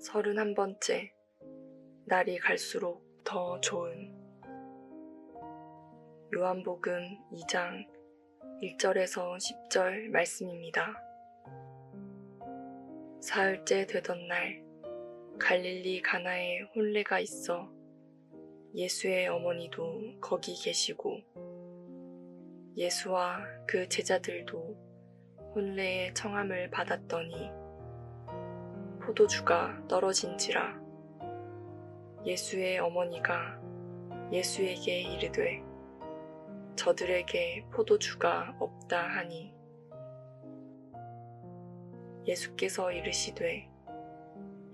31번째, 날이 갈수록 더 좋은. 요한복음 2장 1절에서 10절 말씀입니다. 사흘째 되던 날, 갈릴리 가나에 혼례가 있어 예수의 어머니도 거기 계시고 예수와 그 제자들도 혼례의 청함을 받았더니 포도주가 떨어진지라. 예수의 어머니가 예수에게 이르되 저들에게 포도주가 없다 하니 예수께서 이르시되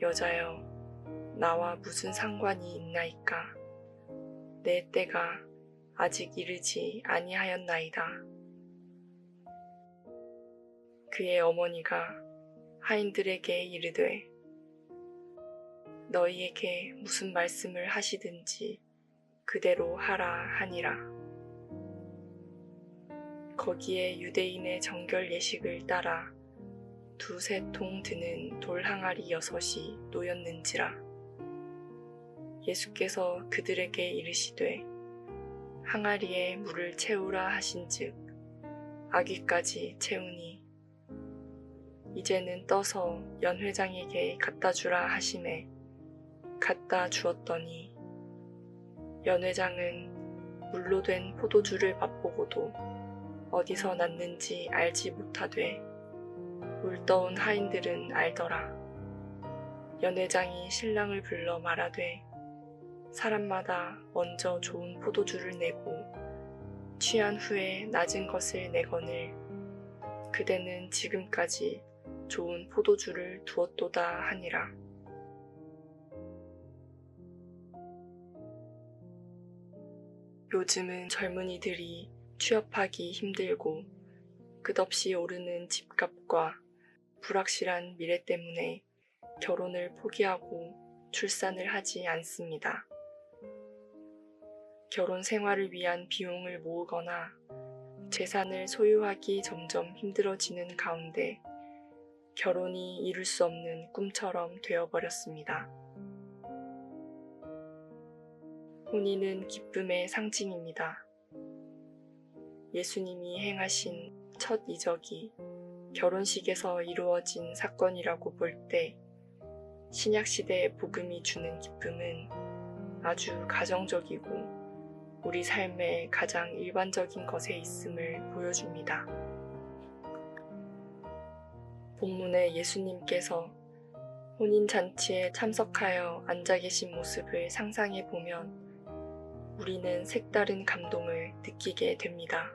여자여 나와 무슨 상관이 있나이까. 내 때가 아직 이르지 아니하였나이다. 그의 어머니가 하인들에게 이르되 너희에게 무슨 말씀을 하시든지 그대로 하라 하니라. 거기에 유대인의 정결 예식을 따라 2-3 통 드는 돌 항아리 6이 놓였는지라. 예수께서 그들에게 이르시되 항아리에 물을 채우라 하신즉 아귀까지 채우니 이제는 떠서 연회장에게 갖다 주라 하시매 갖다 주었더니 연회장은 물로 된 포도주를 맛보고도 어디서 났는지 알지 못하되 물떠온 하인들은 알더라. 연회장이 신랑을 불러 말하되 사람마다 먼저 좋은 포도주를 내고 취한 후에 낮은 것을 내거늘 그대는 지금까지 좋은 포도주를 두었도다 하니라. 요즘은 젊은이들이 취업하기 힘들고 끝없이 오르는 집값과 불확실한 미래 때문에 결혼을 포기하고 출산을 하지 않습니다. 결혼 생활을 위한 비용을 모으거나 재산을 소유하기 점점 힘들어지는 가운데 결혼이 이룰 수 없는 꿈처럼 되어버렸습니다. 혼인은 기쁨의 상징입니다. 예수님이 행하신 첫 이적이 결혼식에서 이루어진 사건이라고 볼 때 신약시대의 복음이 주는 기쁨은 아주 가정적이고 우리 삶의 가장 일반적인 것에 있음을 보여줍니다. 본문에 예수님께서 혼인잔치에 참석하여 앉아 계신 모습을 상상해 보면 우리는 색다른 감동을 느끼게 됩니다.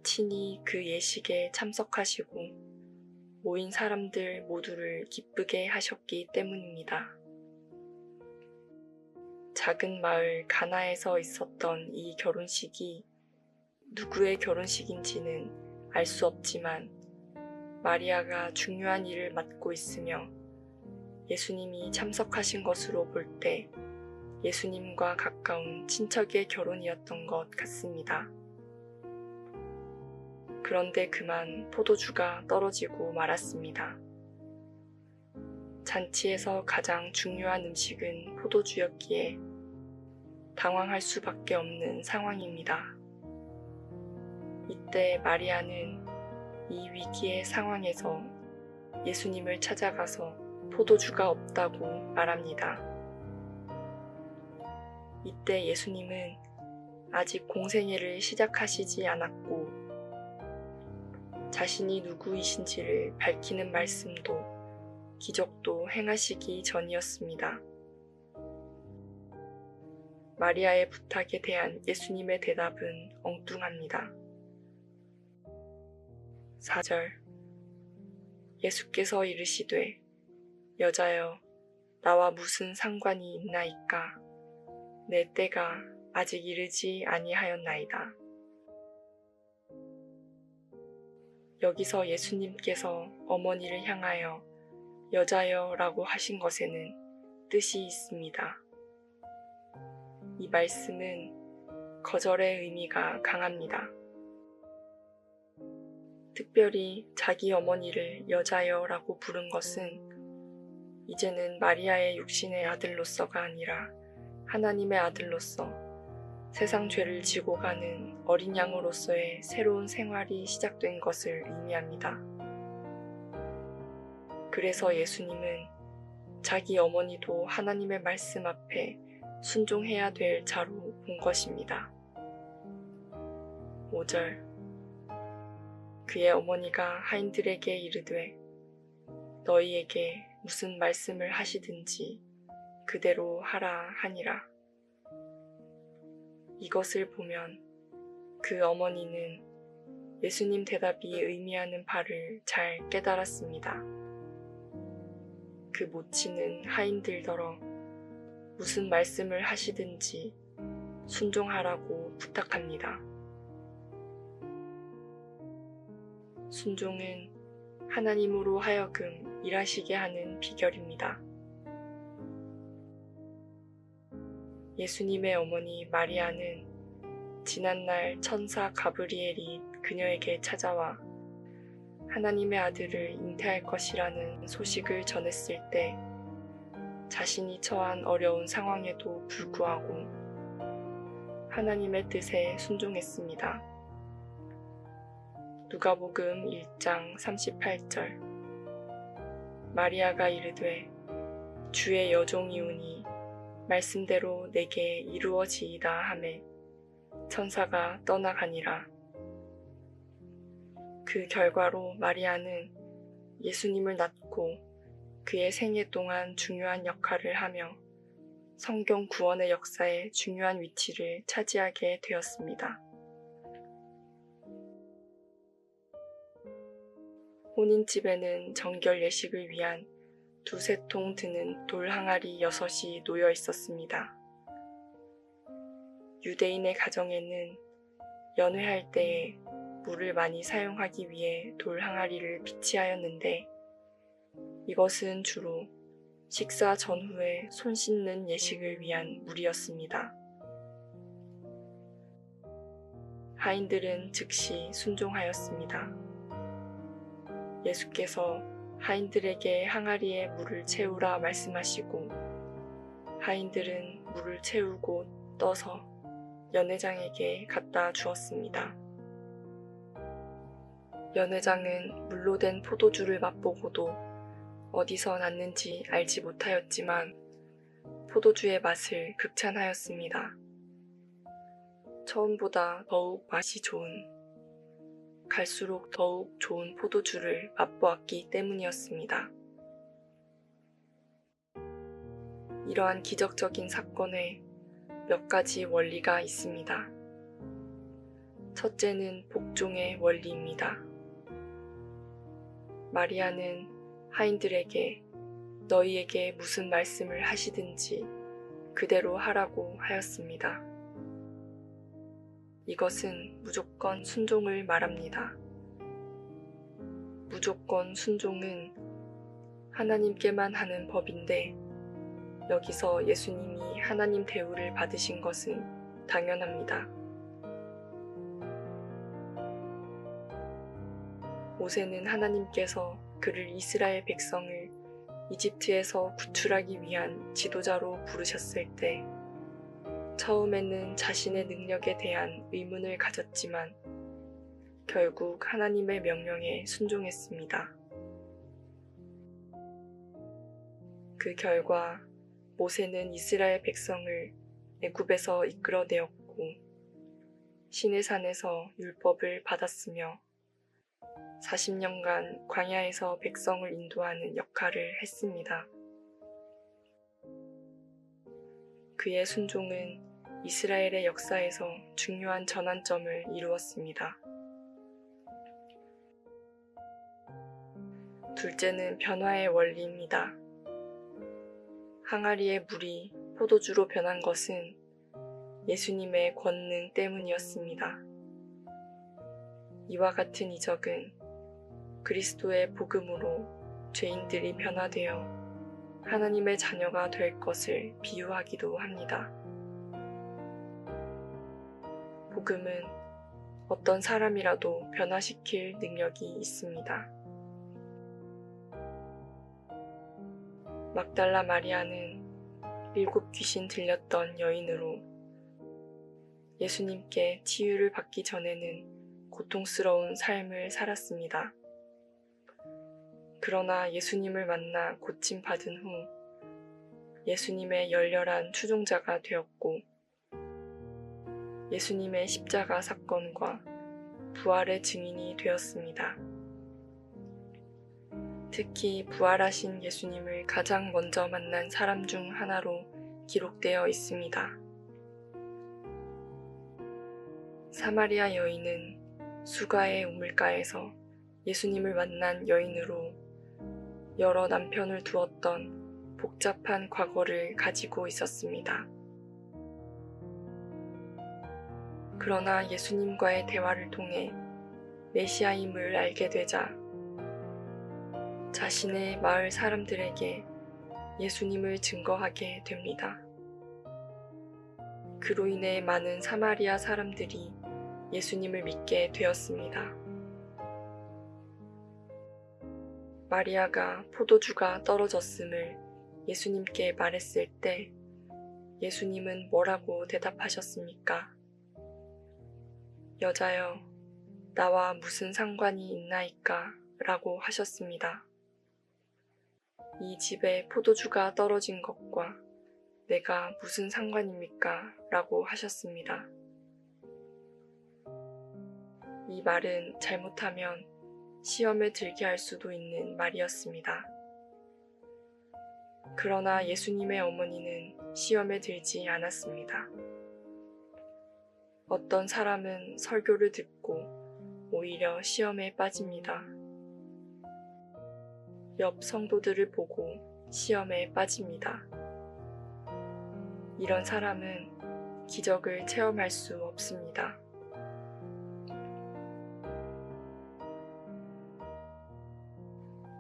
친히 그 예식에 참석하시고 모인 사람들 모두를 기쁘게 하셨기 때문입니다. 작은 마을 가나에서 있었던 이 결혼식이 누구의 결혼식인지는 알 수 없지만 마리아가 중요한 일을 맡고 있으며 예수님이 참석하신 것으로 볼 때 예수님과 가까운 친척의 결혼이었던 것 같습니다. 그런데 그만 포도주가 떨어지고 말았습니다. 잔치에서 가장 중요한 음식은 포도주였기에 당황할 수밖에 없는 상황입니다. 이때 마리아는 이 위기의 상황에서 예수님을 찾아가서 포도주가 없다고 말합니다. 이때 예수님은 아직 공생애를 시작하시지 않았고 자신이 누구이신지를 밝히는 말씀도 기적도 행하시기 전이었습니다. 마리아의 부탁에 대한 예수님의 대답은 엉뚱합니다. 4절 예수께서 이르시되 여자여 나와 무슨 상관이 있나이까. 내 때가 아직 이르지 아니하였나이다. 여기서 예수님께서 어머니를 향하여 여자여 라고 하신 것에는 뜻이 있습니다. 이 말씀은 거절의 의미가 강합니다. 특별히 자기 어머니를 여자여 라고 부른 것은 이제는 마리아의 육신의 아들로서가 아니라 하나님의 아들로서 세상 죄를 지고 가는 어린 양으로서의 새로운 생활이 시작된 것을 의미합니다. 그래서 예수님은 자기 어머니도 하나님의 말씀 앞에 순종해야 될 자로 본 것입니다. 5절 그의 어머니가 하인들에게 이르되 너희에게 무슨 말씀을 하시든지 그대로 하라 하니라. 이것을 보면 그 어머니는 예수님 대답이 의미하는 바를 잘 깨달았습니다. 그 모치는 하인들더러 무슨 말씀을 하시든지 순종하라고 부탁합니다. 순종은 하나님으로 하여금 일하시게 하는 비결입니다. 예수님의 어머니 마리아는 지난날 천사 가브리엘이 그녀에게 찾아와 하나님의 아들을 잉태할 것이라는 소식을 전했을 때 자신이 처한 어려운 상황에도 불구하고 하나님의 뜻에 순종했습니다. 누가복음 1장 38절 마리아가 이르되 주의 여종이오니 말씀대로 내게 이루어지이다 하매 천사가 떠나가니라. 그 결과로 마리아는 예수님을 낳고 그의 생애 동안 중요한 역할을 하며 성경 구원의 역사에 중요한 위치를 차지하게 되었습니다. 혼인집에는 정결 예식을 위한 두세 통 드는 돌 항아리 6이 놓여 있었습니다. 유대인의 가정에는 연회할 때에 물을 많이 사용하기 위해 돌 항아리를 비치하였는데 이것은 주로 식사 전후에 손 씻는 예식을 위한 물이었습니다. 하인들은 즉시 순종하였습니다. 예수께서 하인들에게 항아리에 물을 채우라 말씀하시고 하인들은 물을 채우고 떠서 연회장에게 갖다 주었습니다. 연회장은 물로 된 포도주를 맛보고도 어디서 났는지 알지 못하였지만 포도주의 맛을 극찬하였습니다. 처음보다 더욱 맛이 좋은, 갈수록 더욱 좋은 포도주를 맛보았기 때문이었습니다. 이러한 기적적인 사건에 몇 가지 원리가 있습니다. 첫째는 복종의 원리입니다. 마리아는 하인들에게 너희에게 무슨 말씀을 하시든지 그대로 하라고 하였습니다. 이것은 무조건 순종을 말합니다. 무조건 순종은 하나님께만 하는 법인데 여기서 예수님이 하나님 대우를 받으신 것은 당연합니다. 모세는 하나님께서 그를 이스라엘 백성을 이집트에서 구출하기 위한 지도자로 부르셨을 때 처음에는 자신의 능력에 대한 의문을 가졌지만 결국 하나님의 명령에 순종했습니다. 그 결과 모세는 이스라엘 백성을 애굽에서 이끌어내었고 시내산에서 율법을 받았으며 40년간 광야에서 백성을 인도하는 역할을 했습니다. 그의 순종은 이스라엘의 역사에서 중요한 전환점을 이루었습니다. 둘째는 변화의 원리입니다. 항아리의 물이 포도주로 변한 것은 예수님의 권능 때문이었습니다. 이와 같은 이적은 그리스도의 복음으로 죄인들이 변화되어 하나님의 자녀가 될 것을 비유하기도 합니다. 복음은 어떤 사람이라도 변화시킬 능력이 있습니다. 막달라 마리아는 7 귀신 들렸던 여인으로 예수님께 치유를 받기 전에는 고통스러운 삶을 살았습니다. 그러나 예수님을 만나 고침받은 후 예수님의 열렬한 추종자가 되었고 예수님의 십자가 사건과 부활의 증인이 되었습니다. 특히 부활하신 예수님을 가장 먼저 만난 사람 중 하나로 기록되어 있습니다. 사마리아 여인은 수가의 우물가에서 예수님을 만난 여인으로 여러 남편을 두었던 복잡한 과거를 가지고 있었습니다. 그러나 예수님과의 대화를 통해 메시아임을 알게 되자 자신의 마을 사람들에게 예수님을 증거하게 됩니다. 그로 인해 많은 사마리아 사람들이 예수님을 믿게 되었습니다. 마리아가 포도주가 떨어졌음을 예수님께 말했을 때 예수님은 뭐라고 대답하셨습니까? 여자여, 나와 무슨 상관이 있나이까? 라고 하셨습니다. 이 집에 포도주가 떨어진 것과 내가 무슨 상관입니까? 라고 하셨습니다. 이 말은 잘못하면 시험에 들게 할 수도 있는 말이었습니다. 그러나 예수님의 어머니는 시험에 들지 않았습니다. 어떤 사람은 설교를 듣고 오히려 시험에 빠집니다. 옆 성도들을 보고 시험에 빠집니다. 이런 사람은 기적을 체험할 수 없습니다.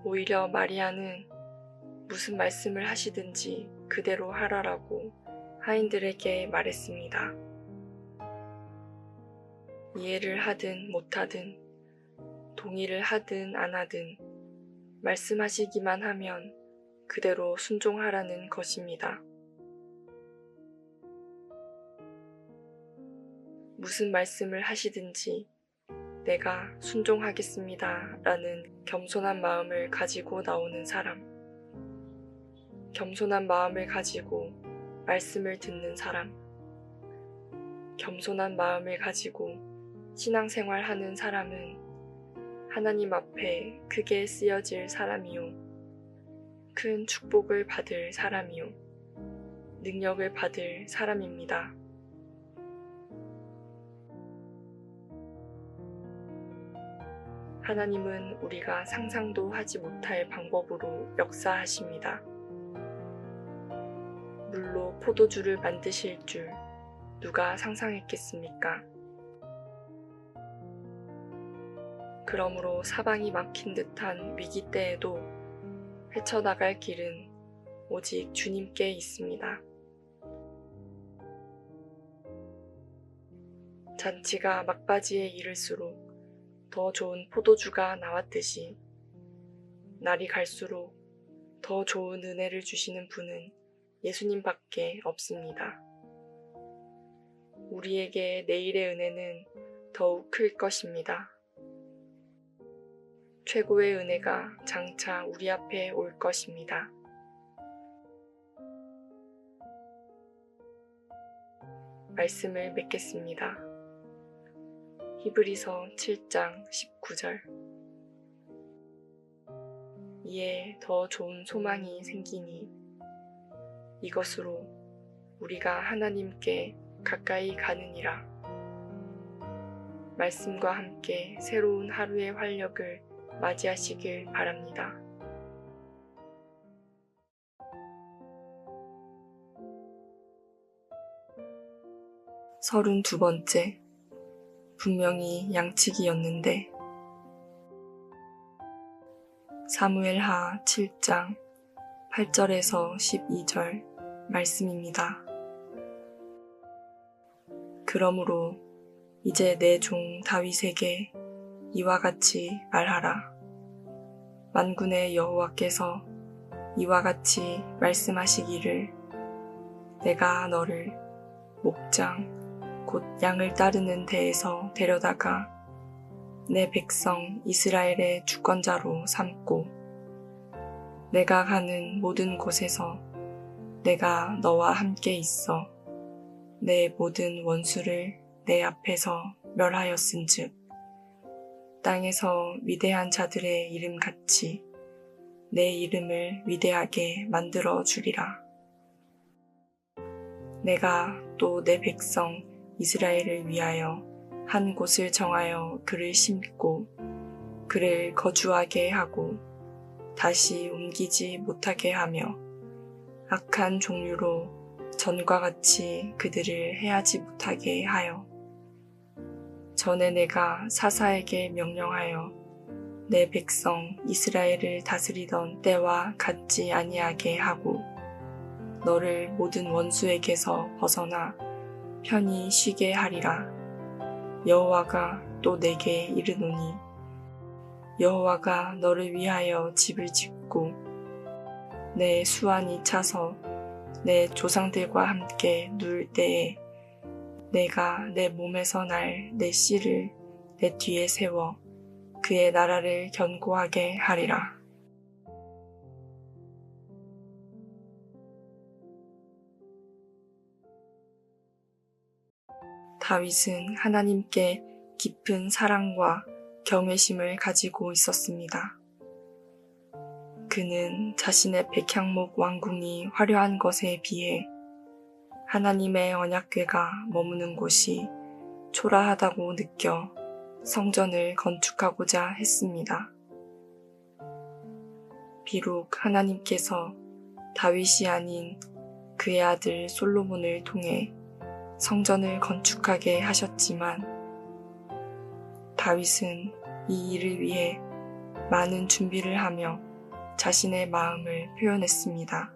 오히려 마리아는 무슨 말씀을 하시든지 그대로 하라라고 하인들에게 말했습니다. 이해를 하든 못하든, 동의를 하든 안 하든 말씀하시기만 하면 그대로 순종하라는 것입니다. 무슨 말씀을 하시든지 내가 순종하겠습니다 라는 겸손한 마음을 가지고 나오는 사람, 겸손한 마음을 가지고 말씀을 듣는 사람, 겸손한 마음을 가지고 신앙생활하는 사람은 하나님 앞에 크게 쓰여질 사람이요, 큰 축복을 받을 사람이요, 능력을 받을 사람입니다. 하나님은 우리가 상상도 하지 못할 방법으로 역사하십니다. 물로 포도주를 만드실 줄 누가 상상했겠습니까? 그러므로 사방이 막힌 듯한 위기 때에도 헤쳐나갈 길은 오직 주님께 있습니다. 잔치가 막바지에 이를수록 더 좋은 포도주가 나왔듯이 날이 갈수록 더 좋은 은혜를 주시는 분은 예수님밖에 없습니다. 우리에게 내일의 은혜는 더욱 클 것입니다. 최고의 은혜가 장차 우리 앞에 올 것입니다. 말씀을 맺겠습니다. 히브리서 7장 19절. 이에 더 좋은 소망이 생기니 이것으로 우리가 하나님께 가까이 가느니라. 말씀과 함께 새로운 하루의 활력을 맞이하시길 바랍니다. 32번째. 분명히 양치기였는데. 사무엘하 7장 8절에서 12절 말씀입니다. 그러므로 이제 내 종 다윗에게 이와 같이 말하라. 만군의 여호와께서 이와 같이 말씀하시기를 내가 너를 목장 곧 양을 따르는 데에서 데려다가 내 백성 이스라엘의 주권자로 삼고 내가 가는 모든 곳에서 내가 너와 함께 있어 내 모든 원수를 내 앞에서 멸하였은즉 땅에서 위대한 자들의 이름같이 내 이름을 위대하게 만들어 주리라. 내가 또 내 백성 이스라엘을 위하여 한 곳을 정하여 그를 심고 그를 거주하게 하고 다시 옮기지 못하게 하며 악한 종류로 전과 같이 그들을 해하지 못하게 하여 전에 내가 사사에게 명령하여 내 백성 이스라엘을 다스리던 때와 같지 아니하게 하고 너를 모든 원수에게서 벗어나 편히 쉬게 하리라. 여호와가 또 내게 이르노니 여호와가 너를 위하여 집을 짓고 내 수완이 차서 내 조상들과 함께 누울 때에 내가 내 몸에서 날 내 씨를 내 뒤에 세워 그의 나라를 견고하게 하리라. 다윗은 하나님께 깊은 사랑과 경외심을 가지고 있었습니다. 그는 자신의 백향목 왕궁이 화려한 것에 비해 하나님의 언약궤가 머무는 곳이 초라하다고 느껴 성전을 건축하고자 했습니다. 비록 하나님께서 다윗이 아닌 그의 아들 솔로몬을 통해 성전을 건축하게 하셨지만 다윗은 이 일을 위해 많은 준비를 하며 자신의 마음을 표현했습니다.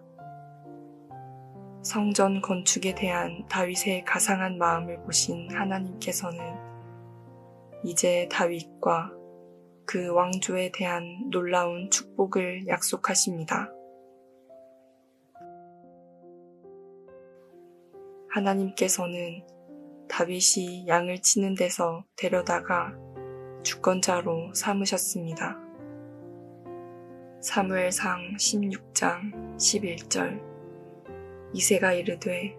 성전 건축에 대한 다윗의 가상한 마음을 보신 하나님께서는 이제 다윗과 그 왕조에 대한 놀라운 축복을 약속하십니다. 하나님께서는 다윗이 양을 치는 데서 데려다가 주권자로 삼으셨습니다. 사무엘상 16장 11절 이새가 이르되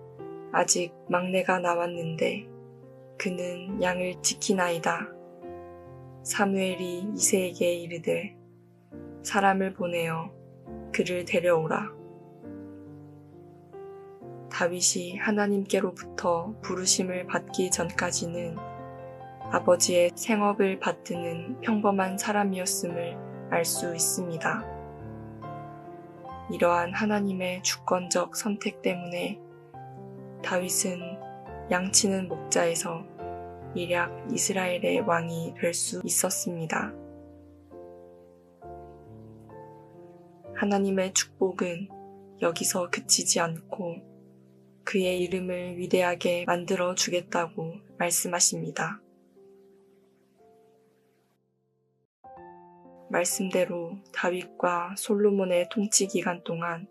아직 막내가 나왔는데 그는 양을 지키나이다. 사무엘이 이새에게 이르되 사람을 보내어 그를 데려오라. 다윗이 하나님께로부터 부르심을 받기 전까지는 아버지의 생업을 받드는 평범한 사람이었음을 알 수 있습니다. 이러한 하나님의 주권적 선택 때문에 다윗은 양치는 목자에서 일약 이스라엘의 왕이 될 수 있었습니다. 하나님의 축복은 여기서 그치지 않고 그의 이름을 위대하게 만들어 주겠다고 말씀하십니다. 말씀대로 다윗과 솔로몬의 통치 기간 동안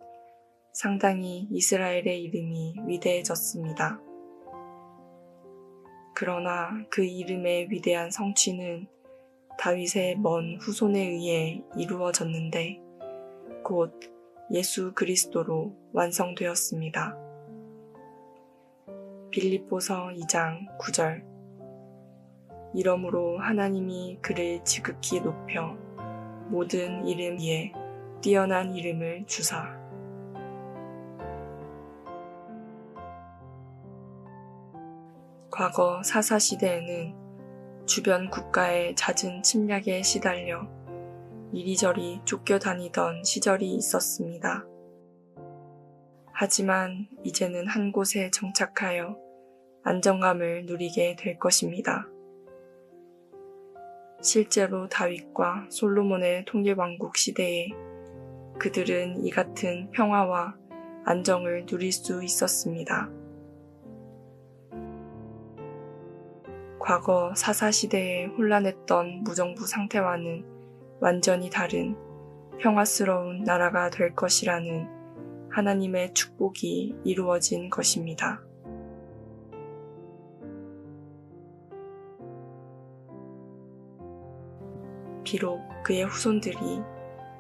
상당히 이스라엘의 이름이 위대해졌습니다. 그러나 그 이름의 위대한 성취는 다윗의 먼 후손에 의해 이루어졌는데 곧 예수 그리스도로 완성되었습니다. 빌립보서 2장 9절 이러므로 하나님이 그를 지극히 높여 모든 이름 위에 뛰어난 이름을 주사 과거 사사시대에는 주변 국가의 잦은 침략에 시달려 이리저리 쫓겨다니던 시절이 있었습니다. 하지만 이제는 한 곳에 정착하여 안정감을 누리게 될 것입니다. 실제로 다윗과 솔로몬의 통일왕국 시대에 그들은 이 같은 평화와 안정을 누릴 수 있었습니다. 과거 사사시대에 혼란했던 무정부 상태와는 완전히 다른 평화스러운 나라가 될 것이라는 하나님의 축복이 이루어진 것입니다. 비록 그의 후손들이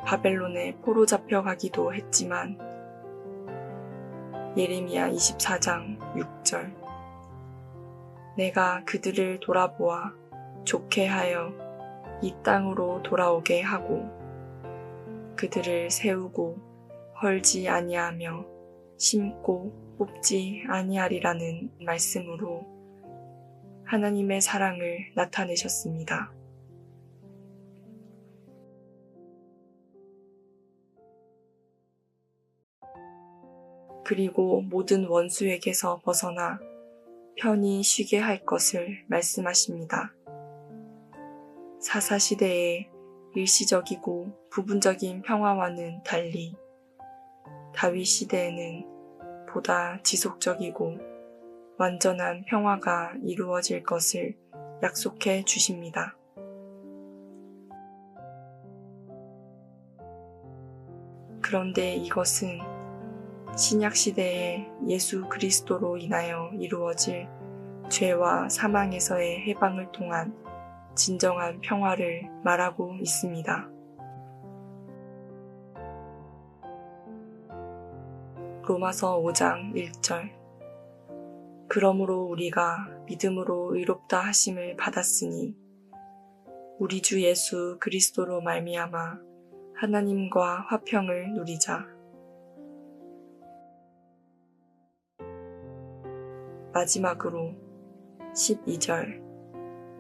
바벨론에 포로 잡혀가기도 했지만 예레미야 24장 6절 내가 그들을 돌아보아 좋게 하여 이 땅으로 돌아오게 하고 그들을 세우고 헐지 아니하며 심고 뽑지 아니하리라는 말씀으로 하나님의 사랑을 나타내셨습니다. 그리고 모든 원수에게서 벗어나 편히 쉬게 할 것을 말씀하십니다. 사사시대의 일시적이고 부분적인 평화와는 달리 다윗 시대에는 보다 지속적이고 완전한 평화가 이루어질 것을 약속해 주십니다. 그런데 이것은 신약시대의 예수 그리스도로 인하여 이루어질 죄와 사망에서의 해방을 통한 진정한 평화를 말하고 있습니다. 로마서 5장 1절 그러므로 우리가 믿음으로 의롭다 하심을 받았으니 우리 주 예수 그리스도로 말미암아 하나님과 화평을 누리자. 마지막으로 12절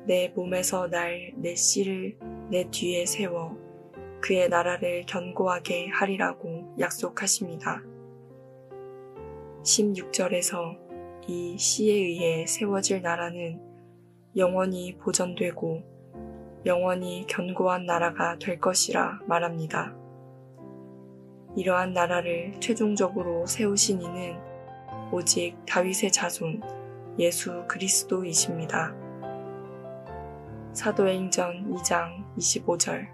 내 몸에서 날 내 씨를 내 뒤에 세워 그의 나라를 견고하게 하리라고 약속하십니다. 16절에서 이 씨에 의해 세워질 나라는 영원히 보존되고 영원히 견고한 나라가 될 것이라 말합니다. 이러한 나라를 최종적으로 세우신 이는 오직 다윗의 자손 예수 그리스도이십니다. 사도행전 2장 25절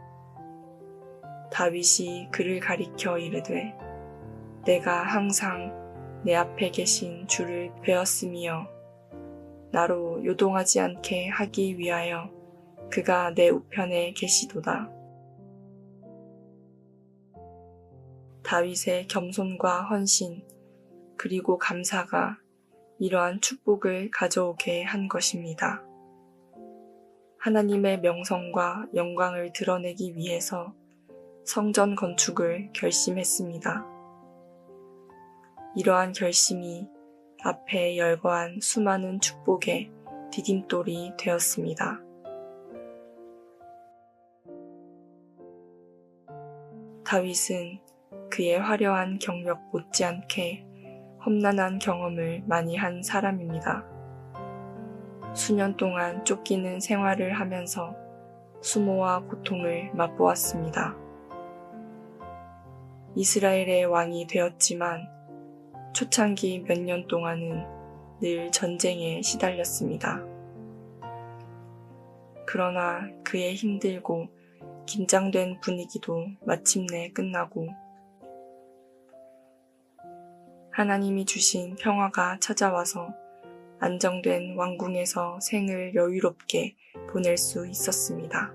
다윗이 그를 가리켜 이르되 내가 항상 내 앞에 계신 주를 배웠으며 나로 요동하지 않게 하기 위하여 그가 내 우편에 계시도다. 다윗의 겸손과 헌신 그리고 감사가 이러한 축복을 가져오게 한 것입니다. 하나님의 명성과 영광을 드러내기 위해서 성전 건축을 결심했습니다. 이러한 결심이 앞에 열거한 수많은 축복의 디딤돌이 되었습니다. 다윗은 그의 화려한 경력 못지않게 험난한 경험을 많이 한 사람입니다. 수년 동안 쫓기는 생활을 하면서 수모와 고통을 맛보았습니다. 이스라엘의 왕이 되었지만 초창기 몇 년 동안은 늘 전쟁에 시달렸습니다. 그러나 그의 힘들고 긴장된 분위기도 마침내 끝나고 하나님이 주신 평화가 찾아와서 안정된 왕궁에서 생을 여유롭게 보낼 수 있었습니다.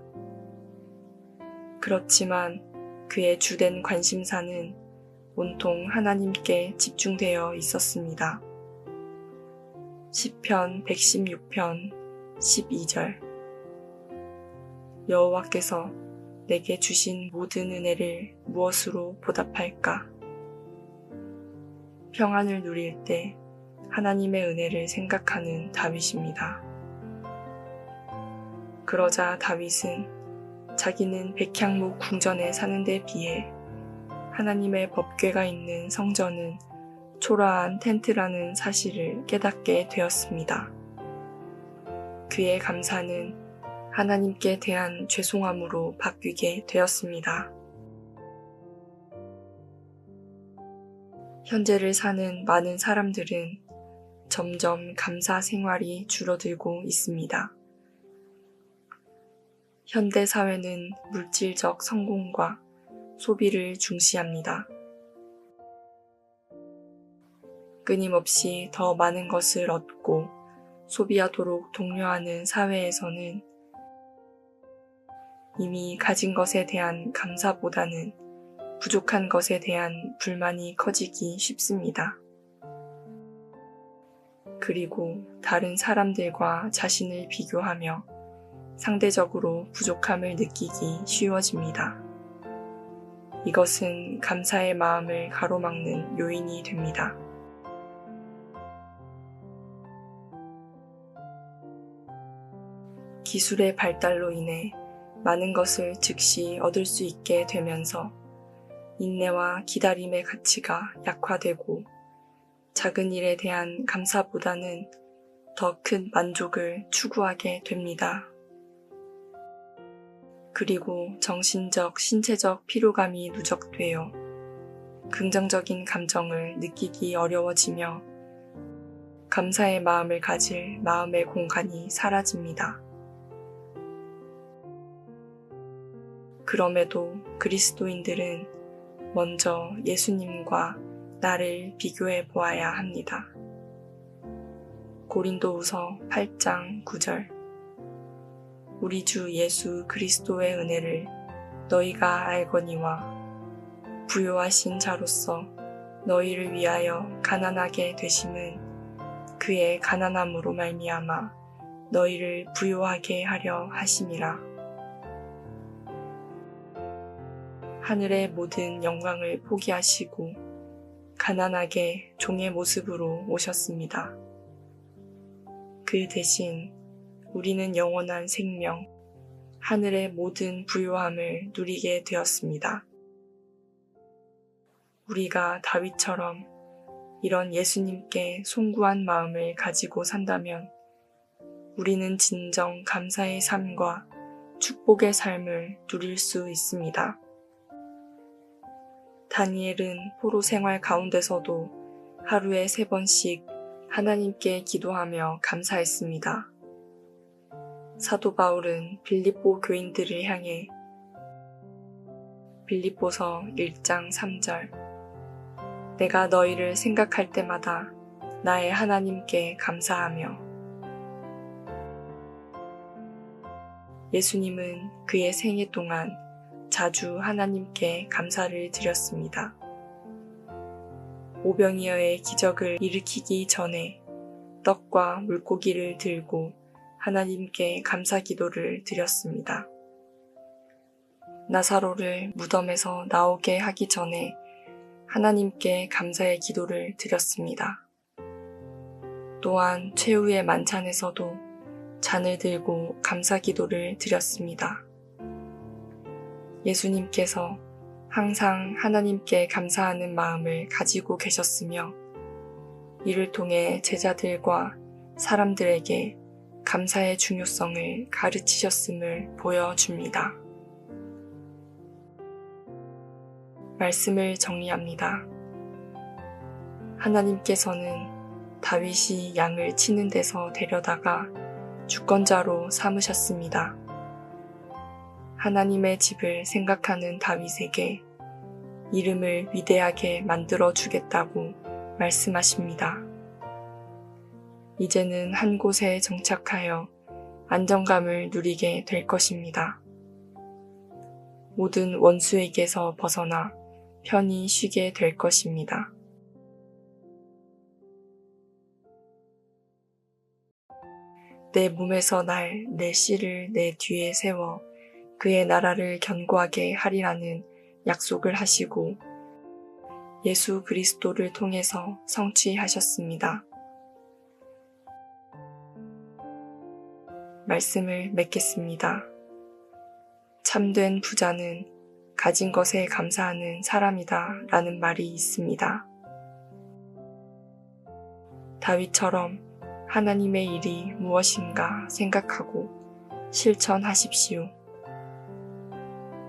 그렇지만 그의 주된 관심사는 온통 하나님께 집중되어 있었습니다. 시편 116편 12절 여호와께서 내게 주신 모든 은혜를 무엇으로 보답할까? 평안을 누릴 때 하나님의 은혜를 생각하는 다윗입니다. 그러자 다윗은 자기는 백향목 궁전에 사는 데 비해 하나님의 법궤가 있는 성전은 초라한 텐트라는 사실을 깨닫게 되었습니다. 그의 감사는 하나님께 대한 죄송함으로 바뀌게 되었습니다. 현재를 사는 많은 사람들은 점점 감사 생활이 줄어들고 있습니다. 현대 사회는 물질적 성공과 소비를 중시합니다. 끊임없이 더 많은 것을 얻고 소비하도록 독려하는 사회에서는 이미 가진 것에 대한 감사보다는 부족한 것에 대한 불만이 커지기 쉽습니다. 그리고 다른 사람들과 자신을 비교하며 상대적으로 부족함을 느끼기 쉬워집니다. 이것은 감사의 마음을 가로막는 요인이 됩니다. 기술의 발달로 인해 많은 것을 즉시 얻을 수 있게 되면서 인내와 기다림의 가치가 약화되고 작은 일에 대한 감사보다는 더 큰 만족을 추구하게 됩니다. 그리고 정신적, 신체적 피로감이 누적되어 긍정적인 감정을 느끼기 어려워지며 감사의 마음을 가질 마음의 공간이 사라집니다. 그럼에도 그리스도인들은 먼저 예수님과 나를 비교해 보아야 합니다. 고린도후서 8장 9절. 우리 주 예수 그리스도의 은혜를 너희가 알거니와 부요하신 자로서 너희를 위하여 가난하게 되심은 그의 가난함으로 말미암아 너희를 부요하게 하려 하심이라. 하늘의 모든 영광을 포기하시고 가난하게 종의 모습으로 오셨습니다. 그 대신 우리는 영원한 생명, 하늘의 모든 부요함을 누리게 되었습니다. 우리가 다윗처럼 이런 예수님께 송구한 마음을 가지고 산다면 우리는 진정 감사의 삶과 축복의 삶을 누릴 수 있습니다. 다니엘은 포로 생활 가운데서도 하루에 3번씩 하나님께 기도하며 감사했습니다. 사도 바울은 빌립보 교인들을 향해 빌립보서 1장 3절 내가 너희를 생각할 때마다 나의 하나님께 감사하며 예수님은 그의 생애 동안 자주 하나님께 감사를 드렸습니다. 오병이어의 기적을 일으키기 전에 떡과 물고기를 들고 하나님께 감사 기도를 드렸습니다. 나사로를 무덤에서 나오게 하기 전에 하나님께 감사의 기도를 드렸습니다. 또한 최후의 만찬에서도 잔을 들고 감사 기도를 드렸습니다. 예수님께서 항상 하나님께 감사하는 마음을 가지고 계셨으며 이를 통해 제자들과 사람들에게 감사의 중요성을 가르치셨음을 보여줍니다. 말씀을 정리합니다. 하나님께서는 다윗이 양을 치는 데서 데려다가 주권자로 삼으셨습니다. 하나님의 집을 생각하는 다윗에게 이름을 위대하게 만들어 주겠다고 말씀하십니다. 이제는 한 곳에 정착하여 안정감을 누리게 될 것입니다. 모든 원수에게서 벗어나 편히 쉬게 될 것입니다. 내 몸에서 날 내 씨를 내 뒤에 세워 그의 나라를 견고하게 하리라는 약속을 하시고 예수 그리스도를 통해서 성취하셨습니다. 말씀을 맺겠습니다. 참된 부자는 가진 것에 감사하는 사람이다 라는 말이 있습니다. 다윗처럼 하나님의 일이 무엇인가 생각하고 실천하십시오.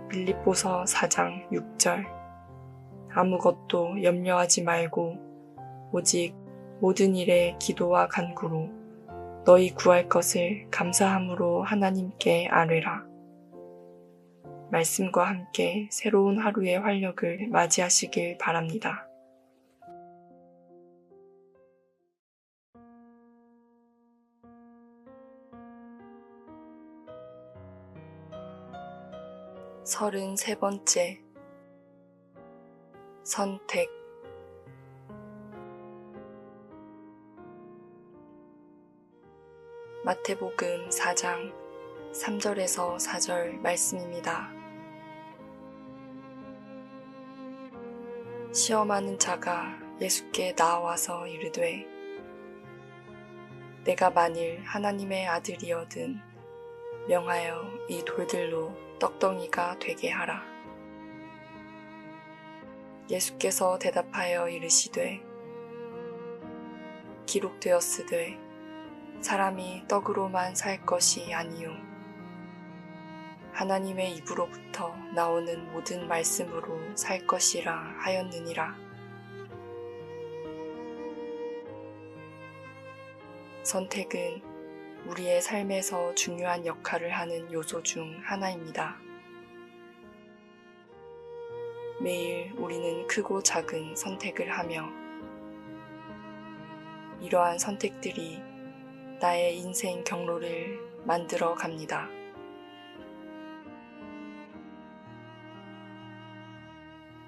빌립보서 4장 6절 아무것도 염려하지 말고 오직 모든 일에 기도와 간구로 너희 구할 것을 감사함으로 하나님께 아뢰라. 말씀과 함께 새로운 하루의 활력을 맞이하시길 바랍니다. 서른세 번째 선택. 마태복음 4장 3절에서 4절 말씀입니다. 시험하는 자가 예수께 나와서 이르되 내가 만일 하나님의 아들이어든 명하여 이 돌들로 떡덩이가 되게 하라. 예수께서 대답하여 이르시되 기록되었으되 사람이 떡으로만 살 것이 아니요 하나님의 입으로부터 나오는 모든 말씀으로 살 것이라 하였느니라. 선택은 우리의 삶에서 중요한 역할을 하는 요소 중 하나입니다. 매일 우리는 크고 작은 선택을 하며 이러한 선택들이 나의 인생 경로를 만들어 갑니다.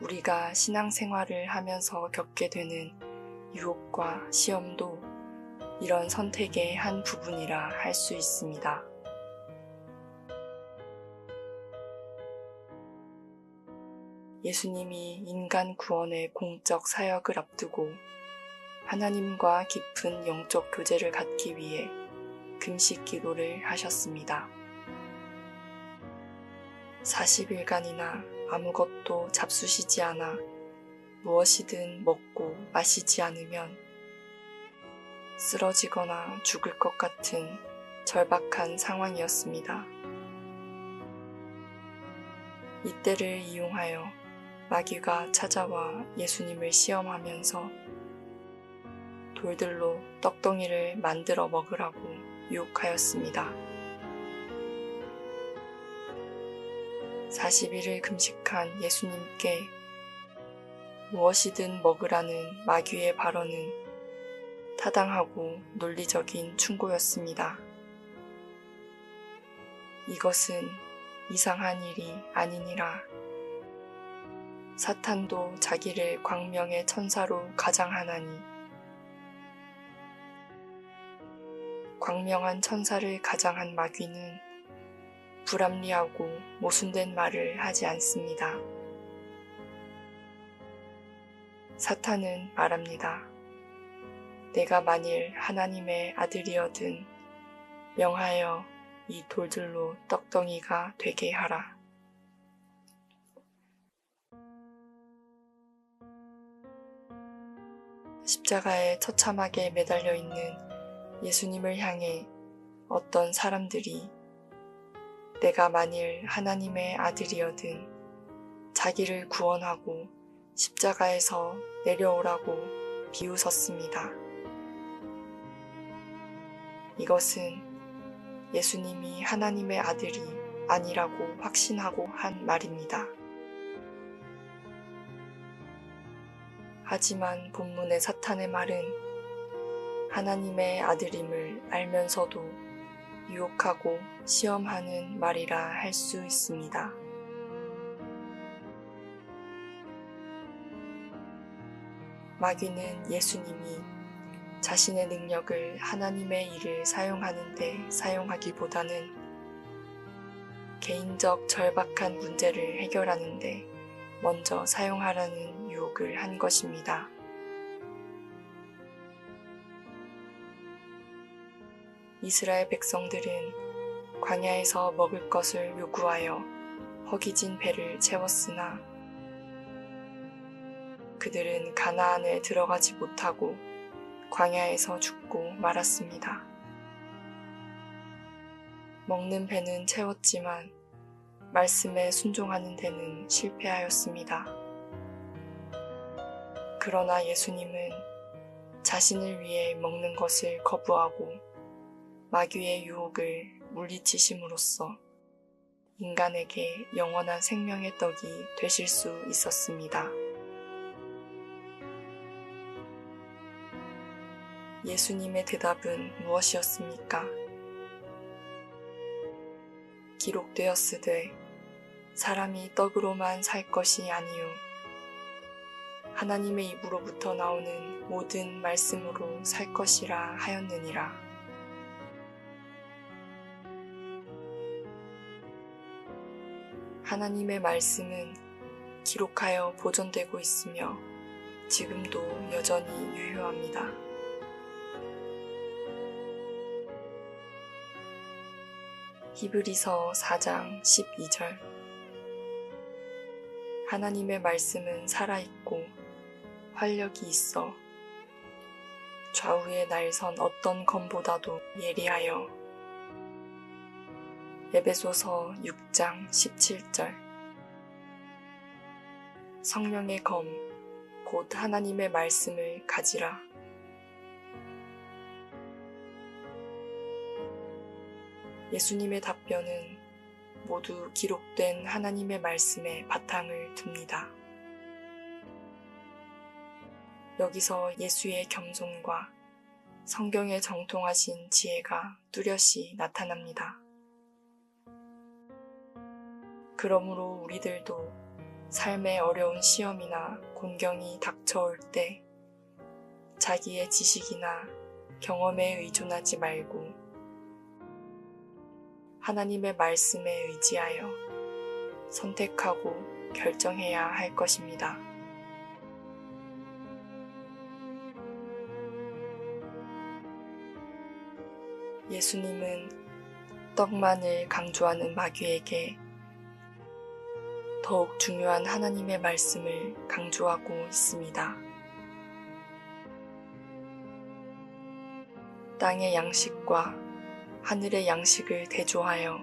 우리가 신앙생활을 하면서 겪게 되는 유혹과 시험도 이런 선택의 한 부분이라 할 수 있습니다. 예수님이 인간 구원의 공적 사역을 앞두고 하나님과 깊은 영적 교제를 갖기 위해 금식 기도를 하셨습니다. 40일간이나 아무것도 잡수시지 않아 무엇이든 먹고 마시지 않으면 쓰러지거나 죽을 것 같은 절박한 상황이었습니다. 이때를 이용하여 마귀가 찾아와 예수님을 시험하면서 돌들로 떡덩이를 만들어 먹으라고 유혹하였습니다. 40일을 금식한 예수님께 무엇이든 먹으라는 마귀의 발언은 타당하고 논리적인 충고였습니다. 이것은 이상한 일이 아니니라. 사탄도 자기를 광명의 천사로 가장하나니 광명한 천사를 가장한 마귀는 불합리하고 모순된 말을 하지 않습니다. 사탄은 말합니다. 내가 만일 하나님의 아들이어든 명하여 이 돌들로 떡덩이가 되게 하라. 십자가에 처참하게 매달려 있는 예수님을 향해 어떤 사람들이 내가 만일 하나님의 아들이어든 자기를 구원하고 십자가에서 내려오라고 비웃었습니다. 이것은 예수님이 하나님의 아들이 아니라고 확신하고 한 말입니다. 하지만 본문의 사탄의 말은 하나님의 아들임을 알면서도 유혹하고 시험하는 말이라 할 수 있습니다. 마귀는 예수님이 자신의 능력을 하나님의 일을 사용하는 데 사용하기보다는 개인적 절박한 문제를 해결하는 데 먼저 사용하라는 유혹을 한 것입니다. 이스라엘 백성들은 광야에서 먹을 것을 요구하여 허기진 배를 채웠으나 그들은 가나안에 들어가지 못하고 광야에서 죽고 말았습니다. 먹는 배는 채웠지만 말씀에 순종하는 데는 실패하였습니다. 그러나 예수님은 자신을 위해 먹는 것을 거부하고 마귀의 유혹을 물리치심으로써 인간에게 영원한 생명의 떡이 되실 수 있었습니다. 예수님의 대답은 무엇이었습니까? 기록되었으되 사람이 떡으로만 살 것이 아니요 하나님의 입으로부터 나오는 모든 말씀으로 살 것이라 하였느니라. 하나님의 말씀은 기록하여 보존되고 있으며 지금도 여전히 유효합니다. 히브리서 4장 12절 하나님의 말씀은 살아있고 활력이 있어 좌우의 날선 어떤 검보다도 예리하여. 에베소서 6장 17절 성령의 검, 곧 하나님의 말씀을 가지라. 예수님의 답변은 모두 기록된 하나님의 말씀에 바탕을 둡니다. 여기서 예수의 겸손과 성경에 정통하신 지혜가 뚜렷이 나타납니다. 그러므로 우리들도 삶의 어려운 시험이나 곤경이 닥쳐올 때 자기의 지식이나 경험에 의존하지 말고 하나님의 말씀에 의지하여 선택하고 결정해야 할 것입니다. 예수님은 떡만을 강조하는 마귀에게 더욱 중요한 하나님의 말씀을 강조하고 있습니다. 땅의 양식과 하늘의 양식을 대조하여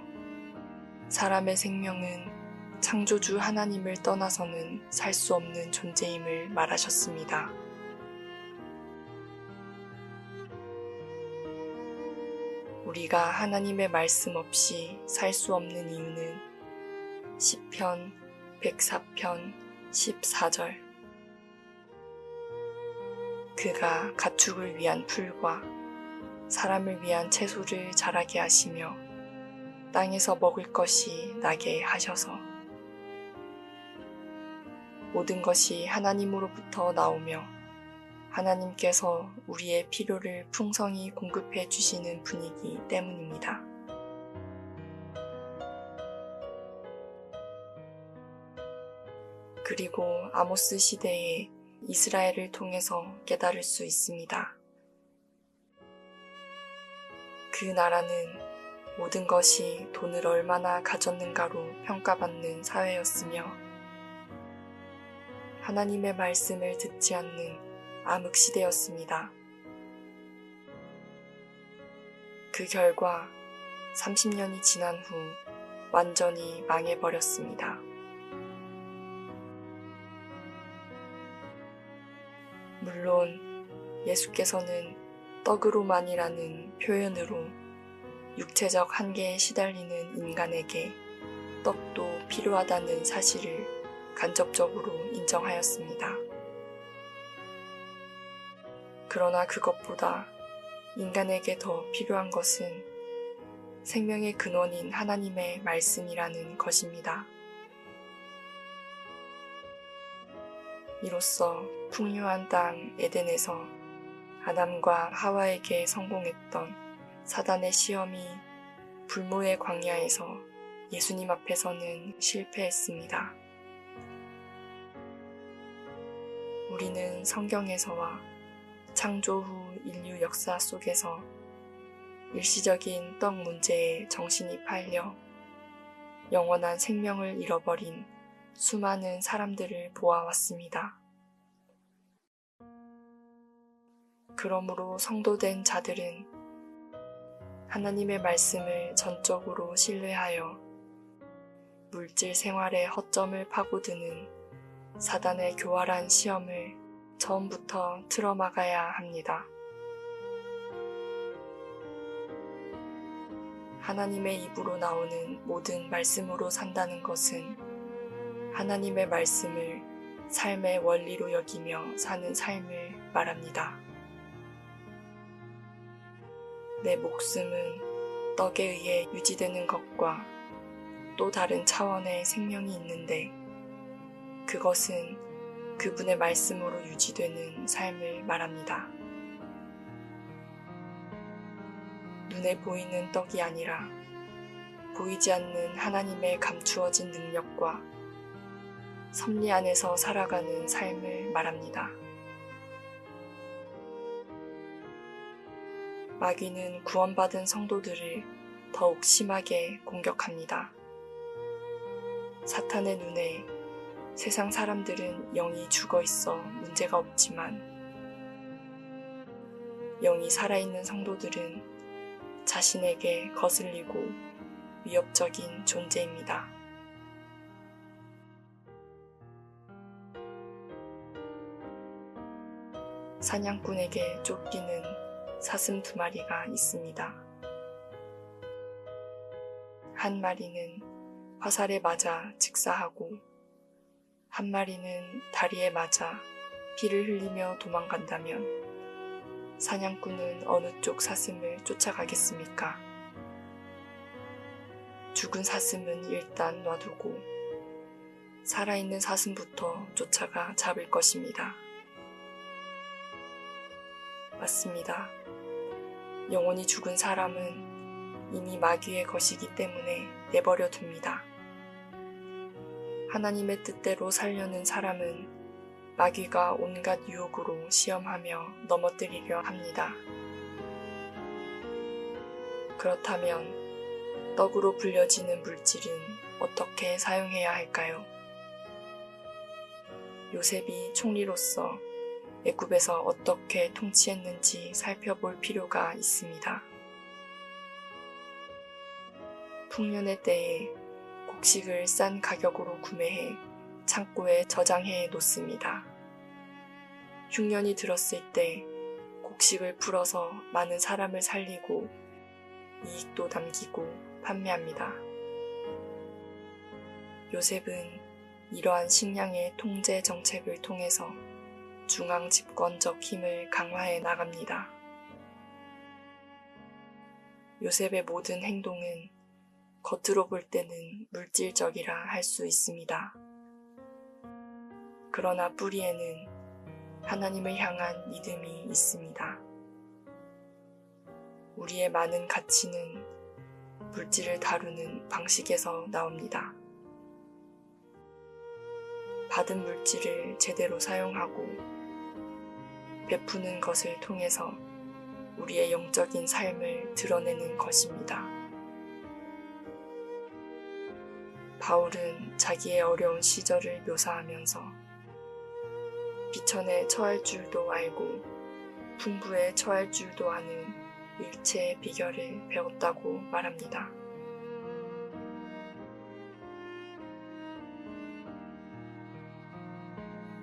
사람의 생명은 창조주 하나님을 떠나서는 살 수 없는 존재임을 말하셨습니다. 우리가 하나님의 말씀 없이 살 수 없는 이유는 시편 104편 14절 그가 가축을 위한 풀과 사람을 위한 채소를 자라게 하시며 땅에서 먹을 것이 나게 하셔서 모든 것이 하나님으로부터 나오며 하나님께서 우리의 필요를 풍성히 공급해 주시는 분이기 때문입니다. 그리고 아모스 시대에 이스라엘을 통해서 깨달을 수 있습니다. 그 나라는 모든 것이 돈을 얼마나 가졌는가로 평가받는 사회였으며 하나님의 말씀을 듣지 않는 암흑시대였습니다. 그 결과 30년이 지난 후 완전히 망해버렸습니다. 물론 예수께서는 떡으로만이라는 표현으로 육체적 한계에 시달리는 인간에게 떡도 필요하다는 사실을 간접적으로 인정하였습니다. 그러나 그것보다 인간에게 더 필요한 것은 생명의 근원인 하나님의 말씀이라는 것입니다. 이로써 풍요한 땅 에덴에서 아담과 하와에게 성공했던 사단의 시험이 불모의 광야에서 예수님 앞에서는 실패했습니다. 우리는 성경에서와 창조 후 인류 역사 속에서 일시적인 떡 문제에 정신이 팔려 영원한 생명을 잃어버린 수많은 사람들을 보아왔습니다. 그러므로 성도된 자들은 하나님의 말씀을 전적으로 신뢰하여 물질 생활의 허점을 파고드는 사단의 교활한 시험을 처음부터 틀어막아야 합니다. 하나님의 입으로 나오는 모든 말씀으로 산다는 것은 하나님의 말씀을 삶의 원리로 여기며 사는 삶을 말합니다. 내 목숨은 떡에 의해 유지되는 것과 또 다른 차원의 생명이 있는데 그것은 그분의 말씀으로 유지되는 삶을 말합니다. 눈에 보이는 떡이 아니라 보이지 않는 하나님의 감추어진 능력과 섭리 안에서 살아가는 삶을 말합니다. 마귀는 구원받은 성도들을 더욱 심하게 공격합니다. 사탄의 눈에 세상 사람들은 영이 죽어 있어 문제가 없지만 영이 살아있는 성도들은 자신에게 거슬리고 위협적인 존재입니다. 사냥꾼에게 쫓기는 사슴 2마리가 있습니다. 한 마리는 화살에 맞아 직사하고 한 마리는 다리에 맞아 피를 흘리며 도망간다면 사냥꾼은 어느 쪽 사슴을 쫓아가겠습니까? 죽은 사슴은 일단 놔두고 살아있는 사슴부터 쫓아가 잡을 것입니다. 맞습니다. 영혼이 죽은 사람은 이미 마귀의 것이기 때문에 내버려 둡니다. 하나님의 뜻대로 살려는 사람은 마귀가 온갖 유혹으로 시험하며 넘어뜨리려 합니다. 그렇다면 떡으로 불려지는 물질은 어떻게 사용해야 할까요? 요셉이 총리로서 애굽에서 어떻게 통치했는지 살펴볼 필요가 있습니다. 풍년의 때에 곡식을 싼 가격으로 구매해 창고에 저장해 놓습니다. 흉년이 들었을 때 곡식을 풀어서 많은 사람을 살리고 이익도 남기고 판매합니다. 요셉은 이러한 식량의 통제 정책을 통해서 중앙 집권적 힘을 강화해 나갑니다. 요셉의 모든 행동은 겉으로 볼 때는 물질적이라 할 수 있습니다. 그러나 뿌리에는 하나님을 향한 믿음이 있습니다. 우리의 많은 가치는 물질을 다루는 방식에서 나옵니다. 받은 물질을 제대로 사용하고 베푸는 것을 통해서 우리의 영적인 삶을 드러내는 것입니다. 바울은 자기의 어려운 시절을 묘사하면서 비천에 처할 줄도 알고 풍부에 처할 줄도 아는 일체의 비결을 배웠다고 말합니다.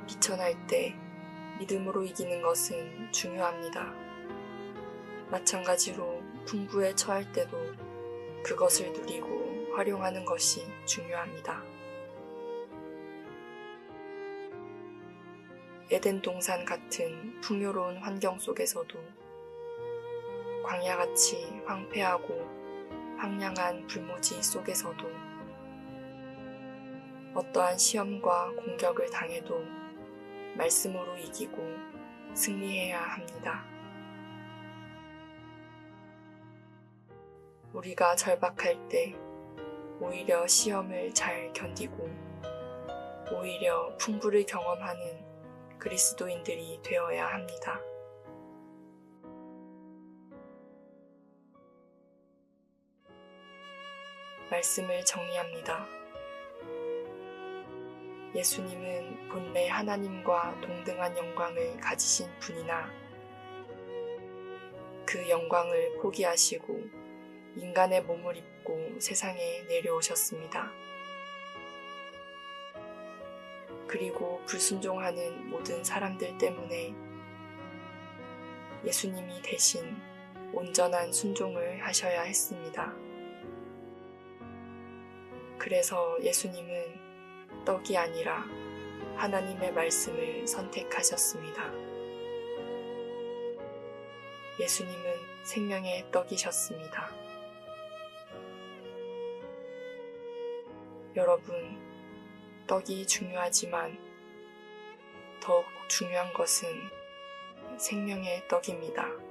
비천할 때 믿음으로 이기는 것은 중요합니다. 마찬가지로 풍부에 처할 때도 그것을 누리고 활용하는 것이 중요합니다. 에덴 동산 같은 풍요로운 환경 속에서도 광야같이 황폐하고 황량한 불모지 속에서도 어떠한 시험과 공격을 당해도 말씀으로 이기고 승리해야 합니다. 우리가 절박할 때 오히려 시험을 잘 견디고 오히려 풍부를 경험하는 그리스도인들이 되어야 합니다. 말씀을 정리합니다. 예수님은 본래 하나님과 동등한 영광을 가지신 분이나 그 영광을 포기하시고 인간의 몸을 입고 세상에 내려오셨습니다. 그리고 불순종하는 모든 사람들 때문에 예수님이 대신 온전한 순종을 하셔야 했습니다. 그래서 예수님은 떡이 아니라 하나님의 말씀을 선택하셨습니다. 예수님은 생명의 떡이셨습니다. 여러분, 떡이 중요하지만 더욱 중요한 것은 생명의 떡입니다.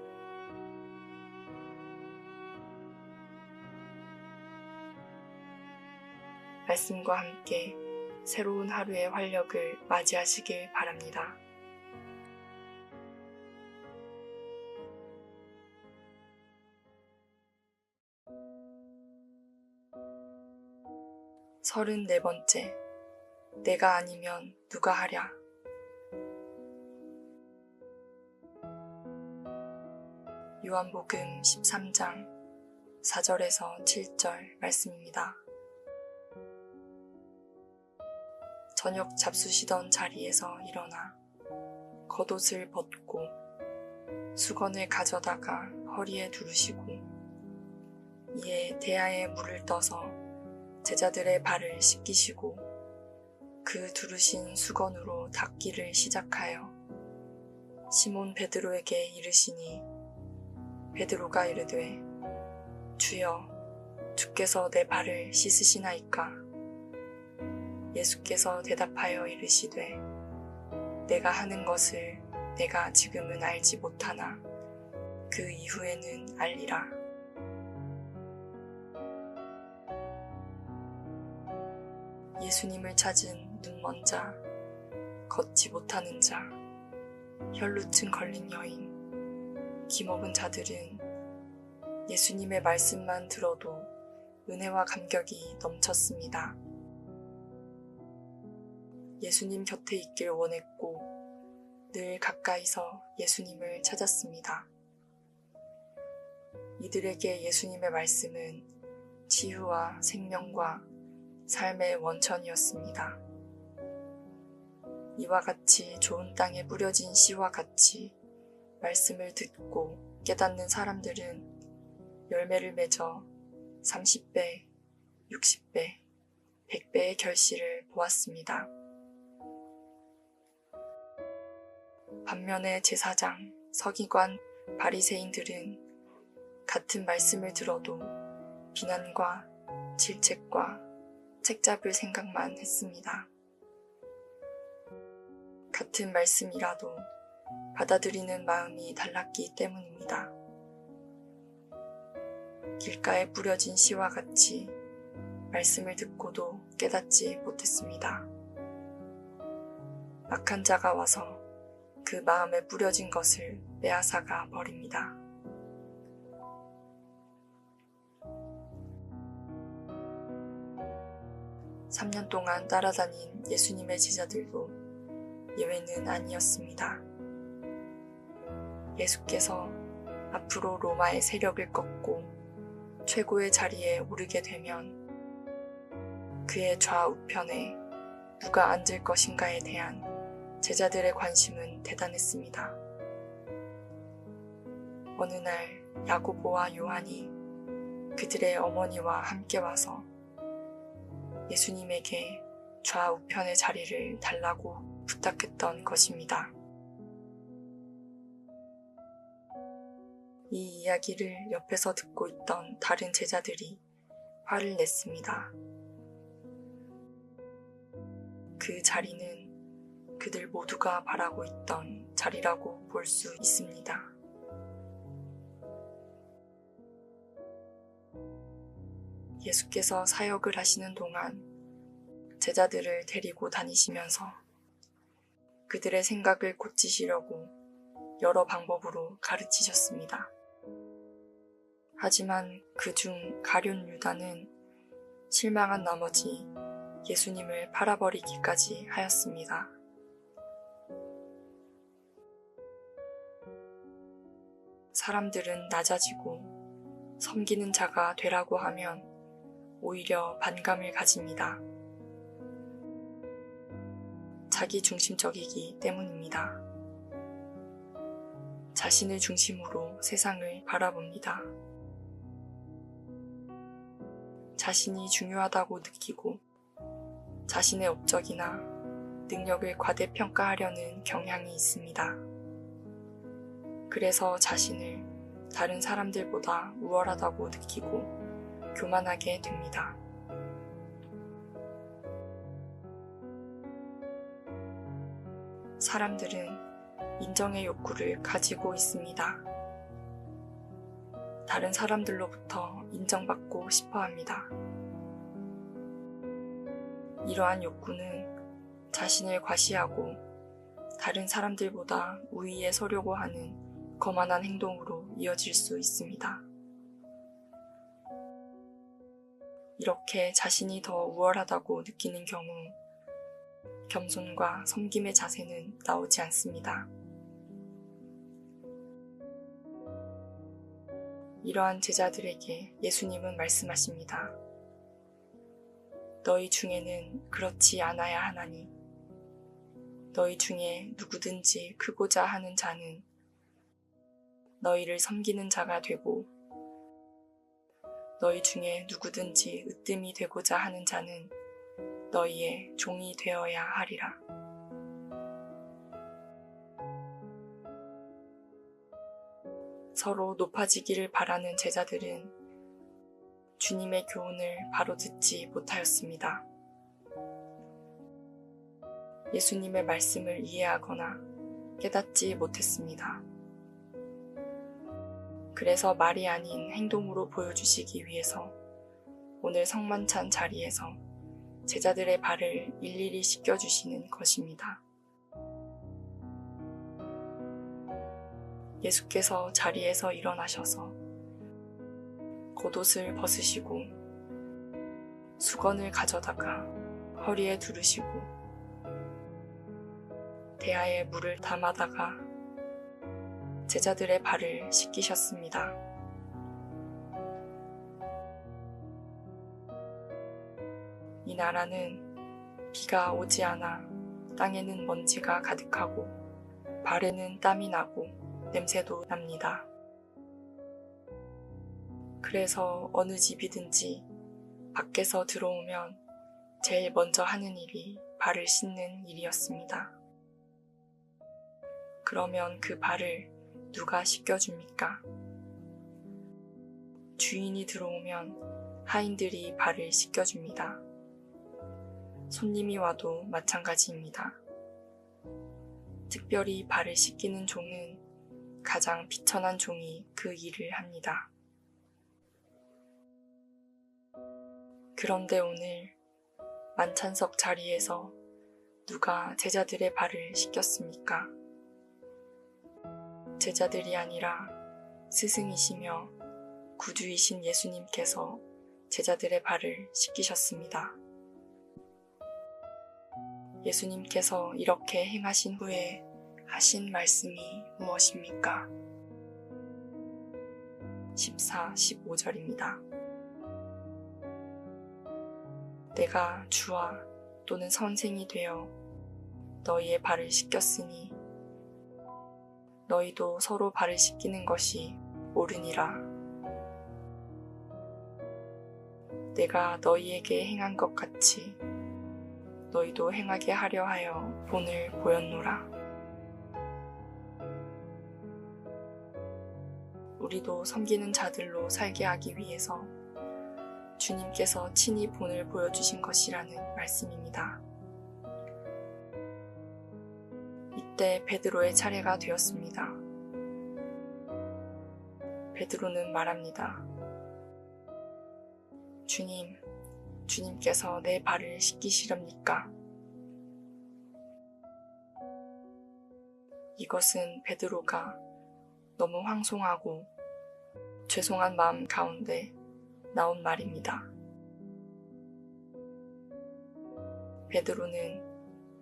말씀과 함께 새로운 하루의 활력을 맞이하시길 바랍니다. 서른네 번째, 내가 아니면 누가 하랴. 요한복음 13장 4절에서 7절 말씀입니다. 저녁 잡수시던 자리에서 일어나 겉옷을 벗고 수건을 가져다가 허리에 두르시고 이에 대야에 물을 떠서 제자들의 발을 씻기시고 그 두르신 수건으로 닦기를 시작하여 시몬 베드로에게 이르시니 베드로가 이르되 주여 주께서 내 발을 씻으시나이까. 예수께서 대답하여 이르시되 내가 하는 것을 내가 지금은 알지 못하나 그 이후에는 알리라. 예수님을 찾은 눈먼 자, 걷지 못하는 자, 혈루증 걸린 여인, 기먹은 자들은 예수님의 말씀만 들어도 은혜와 감격이 넘쳤습니다. 예수님 곁에 있길 원했고 늘 가까이서 예수님을 찾았습니다. 이들에게 예수님의 말씀은 치유와 생명과 삶의 원천이었습니다. 이와 같이 좋은 땅에 뿌려진 씨와 같이 말씀을 듣고 깨닫는 사람들은 열매를 맺어 30배, 60배, 100배의 결실을 보았습니다. 반면에 제사장, 서기관, 바리새인들은 같은 말씀을 들어도 비난과 질책과 책잡을 생각만 했습니다. 같은 말씀이라도 받아들이는 마음이 달랐기 때문입니다. 길가에 뿌려진 씨와 같이 말씀을 듣고도 깨닫지 못했습니다. 악한 자가 와서 그 마음에 뿌려진 것을 빼앗아가 버립니다. (3년) 동안 따라다닌 예수님의 제자들도 예외는 아니었습니다. 예수께서 앞으로 로마의 세력을 꺾고 최고의 자리에 오르게 되면 그의 좌우편에 누가 앉을 것인가에 대한 제자들의 관심은 대단했습니다. 어느 날 야고보와 요한이 그들의 어머니와 함께 와서 예수님에게 좌우편의 자리를 달라고 부탁했던 것입니다. 이 이야기를 옆에서 듣고 있던 다른 제자들이 화를 냈습니다. 그 자리는 그들 모두가 바라고 있던 자리라고 볼 수 있습니다. 예수께서 사역을 하시는 동안 제자들을 데리고 다니시면서 그들의 생각을 고치시려고 여러 방법으로 가르치셨습니다. 하지만 그중 가룟 유다는 실망한 나머지 예수님을 팔아버리기까지 하였습니다. 사람들은 낮아지고 섬기는 자가 되라고 하면 오히려 반감을 가집니다. 자기 중심적이기 때문입니다. 자신을 중심으로 세상을 바라봅니다. 자신이 중요하다고 느끼고 자신의 업적이나 능력을 과대평가하려는 경향이 있습니다. 그래서 자신을 다른 사람들보다 우월하다고 느끼고 교만하게 됩니다. 사람들은 인정의 욕구를 가지고 있습니다. 다른 사람들로부터 인정받고 싶어 합니다. 이러한 욕구는 자신을 과시하고 다른 사람들보다 우위에 서려고 하는 거만한 행동으로 이어질 수 있습니다. 이렇게 자신이 더 우월하다고 느끼는 경우 겸손과 섬김의 자세는 나오지 않습니다. 이러한 제자들에게 예수님은 말씀하십니다. 너희 중에는 그렇지 않아야 하나니 너희 중에 누구든지 크고자 하는 자는 너희를 섬기는 자가 되고 너희 중에 누구든지 으뜸이 되고자 하는 자는 너희의 종이 되어야 하리라. 서로 높아지기를 바라는 제자들은 주님의 교훈을 바로 듣지 못하였습니다. 예수님의 말씀을 이해하거나 깨닫지 못했습니다. 그래서 말이 아닌 행동으로 보여주시기 위해서 오늘 성만찬 자리에서 제자들의 발을 일일이 씻겨주시는 것입니다. 예수께서 자리에서 일어나셔서 겉옷을 벗으시고 수건을 가져다가 허리에 두르시고 대야에 물을 담아다가 제자들의 발을 씻기셨습니다. 이 나라는 비가 오지 않아 땅에는 먼지가 가득하고 발에는 땀이 나고 냄새도 납니다. 그래서 어느 집이든지 밖에서 들어오면 제일 먼저 하는 일이 발을 씻는 일이었습니다. 그러면 그 발을 누가 씻겨줍니까? 주인이 들어오면 하인들이 발을 씻겨줍니다. 손님이 와도 마찬가지입니다. 특별히 발을 씻기는 종은 가장 비천한 종이 그 일을 합니다. 그런데 오늘 만찬석 자리에서 누가 제자들의 발을 씻겼습니까? 제자들이 아니라 스승이시며 구주이신 예수님께서 제자들의 발을 씻기셨습니다. 예수님께서 이렇게 행하신 후에 하신 말씀이 무엇입니까? 14, 15절입니다. 내가 주와 또는 선생이 되어 너희의 발을 씻겼으니 너희도 서로 발을 씻기는 것이 옳으니라. 내가 너희에게 행한 것 같이 너희도 행하게 하려 하여 본을 보였노라. 우리도 섬기는 자들로 살게 하기 위해서 주님께서 친히 본을 보여주신 것이라는 말씀입니다. 이때 베드로의 차례가 되었습니다. 베드로는 말합니다. 주님께서 내 발을 씻기시렵니까? 이것은 베드로가 너무 황송하고 죄송한 마음 가운데 나온 말입니다. 베드로는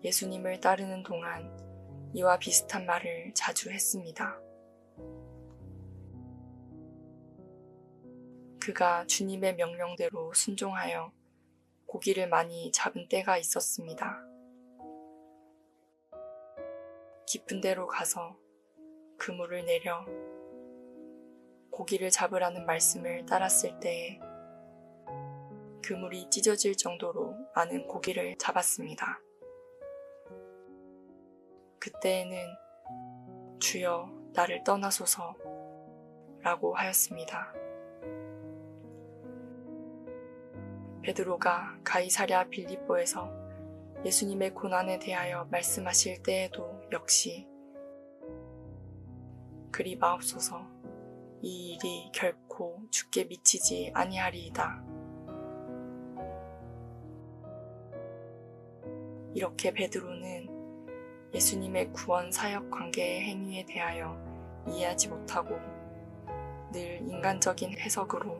예수님을 따르는 동안 이와 비슷한 말을 자주 했습니다. 그가 주님의 명령대로 순종하여 고기를 많이 잡은 때가 있었습니다. 깊은 데로 가서 그물을 내려 고기를 잡으라는 말씀을 따랐을 때에 그물이 찢어질 정도로 많은 고기를 잡았습니다. 그때에는 주여 나를 떠나소서 라고 하였습니다. 베드로가 가이사랴 빌립보에서 예수님의 고난에 대하여 말씀하실 때에도 역시 그리 마옵소서 이 일이 결코 주께 미치지 아니하리이다. 이렇게 베드로는 예수님의 구원 사역 관계의 행위에 대하여 이해하지 못하고 늘 인간적인 해석으로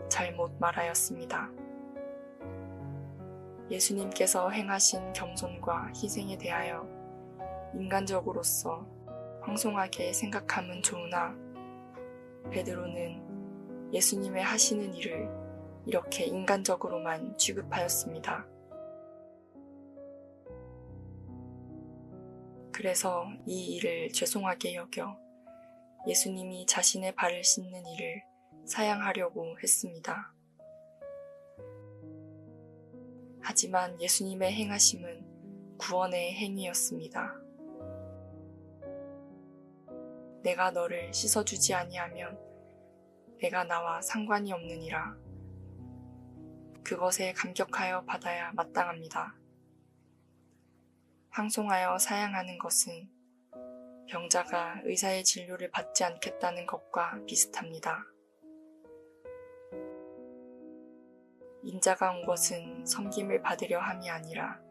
잘못 말하였습니다. 예수님께서 행하신 겸손과 희생에 대하여 인간적으로서 황송하게 생각하면 좋으나 베드로는 예수님의 하시는 일을 이렇게 인간적으로만 취급하였습니다. 그래서 이 일을 죄송하게 여겨 예수님이 자신의 발을 씻는 일을 사양하려고 했습니다. 하지만 예수님의 행하심은 구원의 행위였습니다. 내가 너를 씻어주지 아니하면 내가 나와 상관이 없느니라. 그것에 감격하여 받아야 마땅합니다. 황송하여 사양하는 것은 병자가 의사의 진료를 받지 않겠다는 것과 비슷합니다. 인자가 온 것은 섬김을 받으려 함이 아니라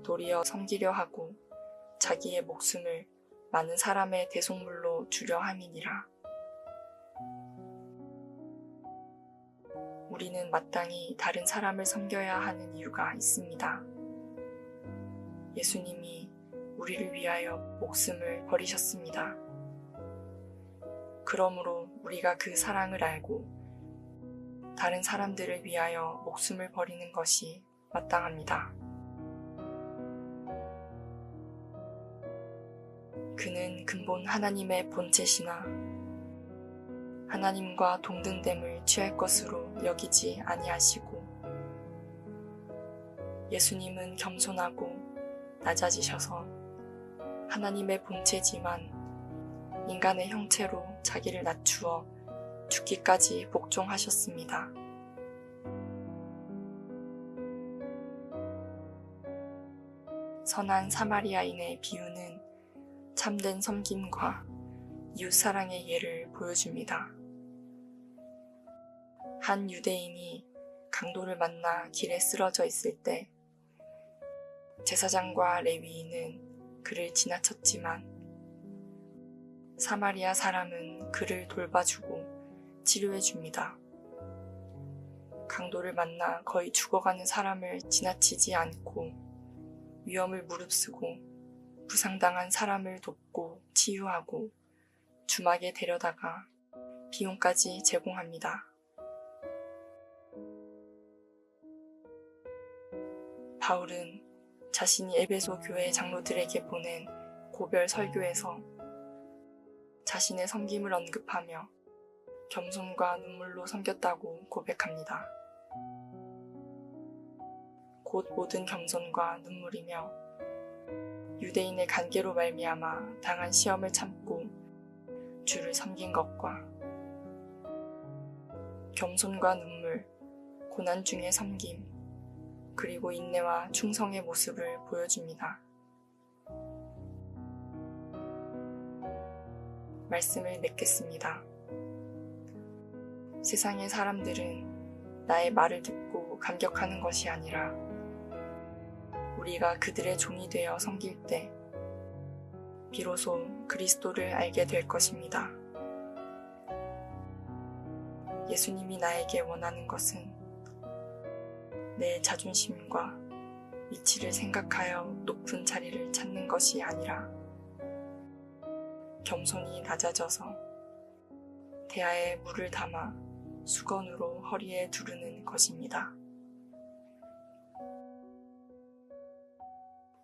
도리어 섬기려 하고 자기의 목숨을 많은 사람의 대속물로 주려 함이니라. 우리는 마땅히 다른 사람을 섬겨야 하는 이유가 있습니다. 예수님이 우리를 위하여 목숨을 버리셨습니다. 그러므로 우리가 그 사랑을 알고 다른 사람들을 위하여 목숨을 버리는 것이 마땅합니다. 그는 근본 하나님의 본체시나 하나님과 동등됨을 취할 것으로 여기지 아니하시고 예수님은 겸손하고 낮아지셔서 하나님의 본체지만 인간의 형체로 자기를 낮추어 죽기까지 복종하셨습니다. 선한 사마리아인의 비유는 참된 섬김과 이웃사랑의 예를 보여줍니다. 한 유대인이 강도를 만나 길에 쓰러져 있을 때 제사장과 레위인은 그를 지나쳤지만 사마리아 사람은 그를 돌봐주고 치료해줍니다. 강도를 만나 거의 죽어가는 사람을 지나치지 않고 위험을 무릅쓰고 부상당한 사람을 돕고 치유하고 주막에 데려다가 비용까지 제공합니다. 바울은 자신이 에베소 교회 장로들에게 보낸 고별 설교에서 자신의 섬김을 언급하며 겸손과 눈물로 섬겼다고 고백합니다. 곧 모든 겸손과 눈물이며 유대인의 관계로 말미암아 당한 시험을 참고 주를 섬긴 것과 겸손과 눈물, 고난 중의 섬김, 그리고 인내와 충성의 모습을 보여줍니다. 말씀을 맺겠습니다. 세상의 사람들은 나의 말을 듣고 감격하는 것이 아니라 우리가 그들의 종이 되어 섬길 때 비로소 그리스도를 알게 될 것입니다. 예수님이 나에게 원하는 것은 내 자존심과 위치를 생각하여 높은 자리를 찾는 것이 아니라 겸손히 낮아져서 대야에 물을 담아 수건으로 허리에 두르는 것입니다.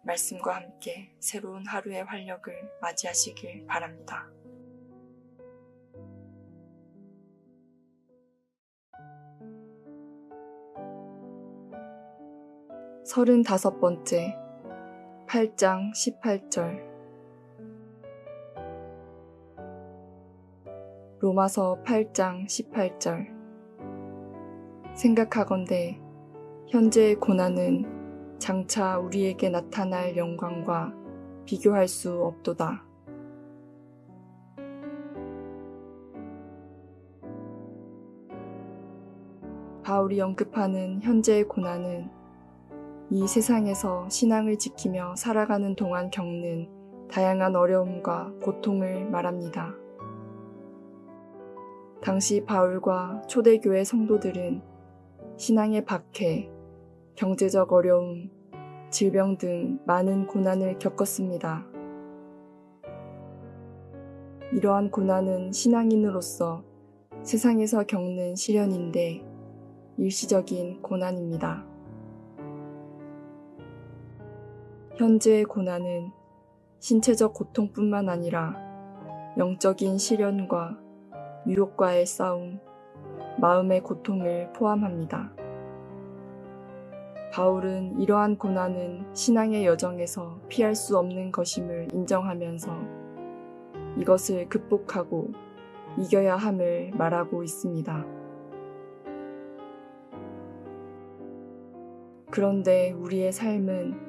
말씀과 함께 새로운 하루의 활력을 맞이하시길 바랍니다. 35번째 8장 18절 로마서 8장 18절 생각하건대 현재의 고난은 장차 우리에게 나타날 영광과 비교할 수 없도다. 바울이 언급하는 현재의 고난은 이 세상에서 신앙을 지키며 살아가는 동안 겪는 다양한 어려움과 고통을 말합니다. 당시 바울과 초대교회 성도들은 신앙의 박해, 경제적 어려움, 질병 등 많은 고난을 겪었습니다. 이러한 고난은 신앙인으로서 세상에서 겪는 시련인데 일시적인 고난입니다. 현재의 고난은 신체적 고통뿐만 아니라 영적인 시련과 유혹과의 싸움, 마음의 고통을 포함합니다. 바울은 이러한 고난은 신앙의 여정에서 피할 수 없는 것임을 인정하면서 이것을 극복하고 이겨야 함을 말하고 있습니다. 그런데 우리의 삶은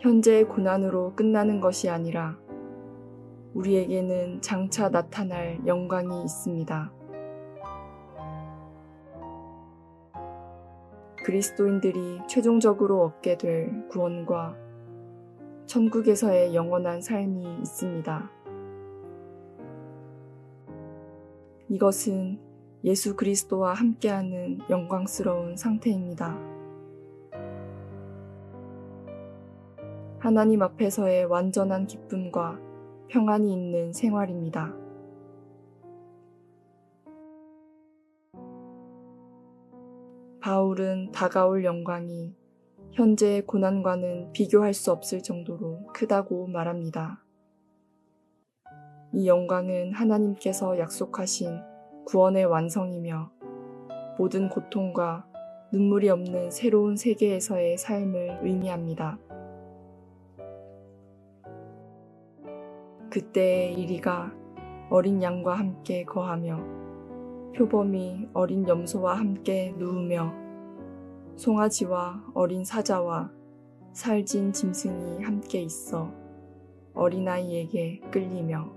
현재의 고난으로 끝나는 것이 아니라 우리에게는 장차 나타날 영광이 있습니다. 그리스도인들이 최종적으로 얻게 될 구원과 천국에서의 영원한 삶이 있습니다. 이것은 예수 그리스도와 함께하는 영광스러운 상태입니다. 하나님 앞에서의 완전한 기쁨과 평안이 있는 생활입니다. 바울은 다가올 영광이 현재의 고난과는 비교할 수 없을 정도로 크다고 말합니다. 이 영광은 하나님께서 약속하신 구원의 완성이며 모든 고통과 눈물이 없는 새로운 세계에서의 삶을 의미합니다. 그때의 이리가 어린 양과 함께 거하며 표범이 어린 염소와 함께 누우며 송아지와 어린 사자와 살진 짐승이 함께 있어 어린아이에게 끌리며.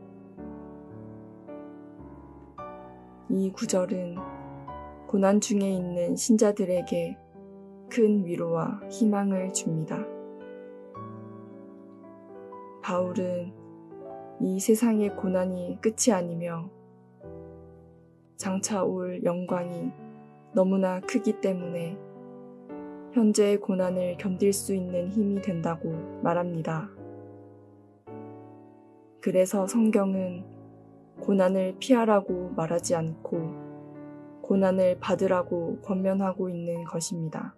이 구절은 고난 중에 있는 신자들에게 큰 위로와 희망을 줍니다. 바울은 이 세상의 고난이 끝이 아니며 장차 올 영광이 너무나 크기 때문에 현재의 고난을 견딜 수 있는 힘이 된다고 말합니다. 그래서 성경은 고난을 피하라고 말하지 않고 고난을 받으라고 권면하고 있는 것입니다.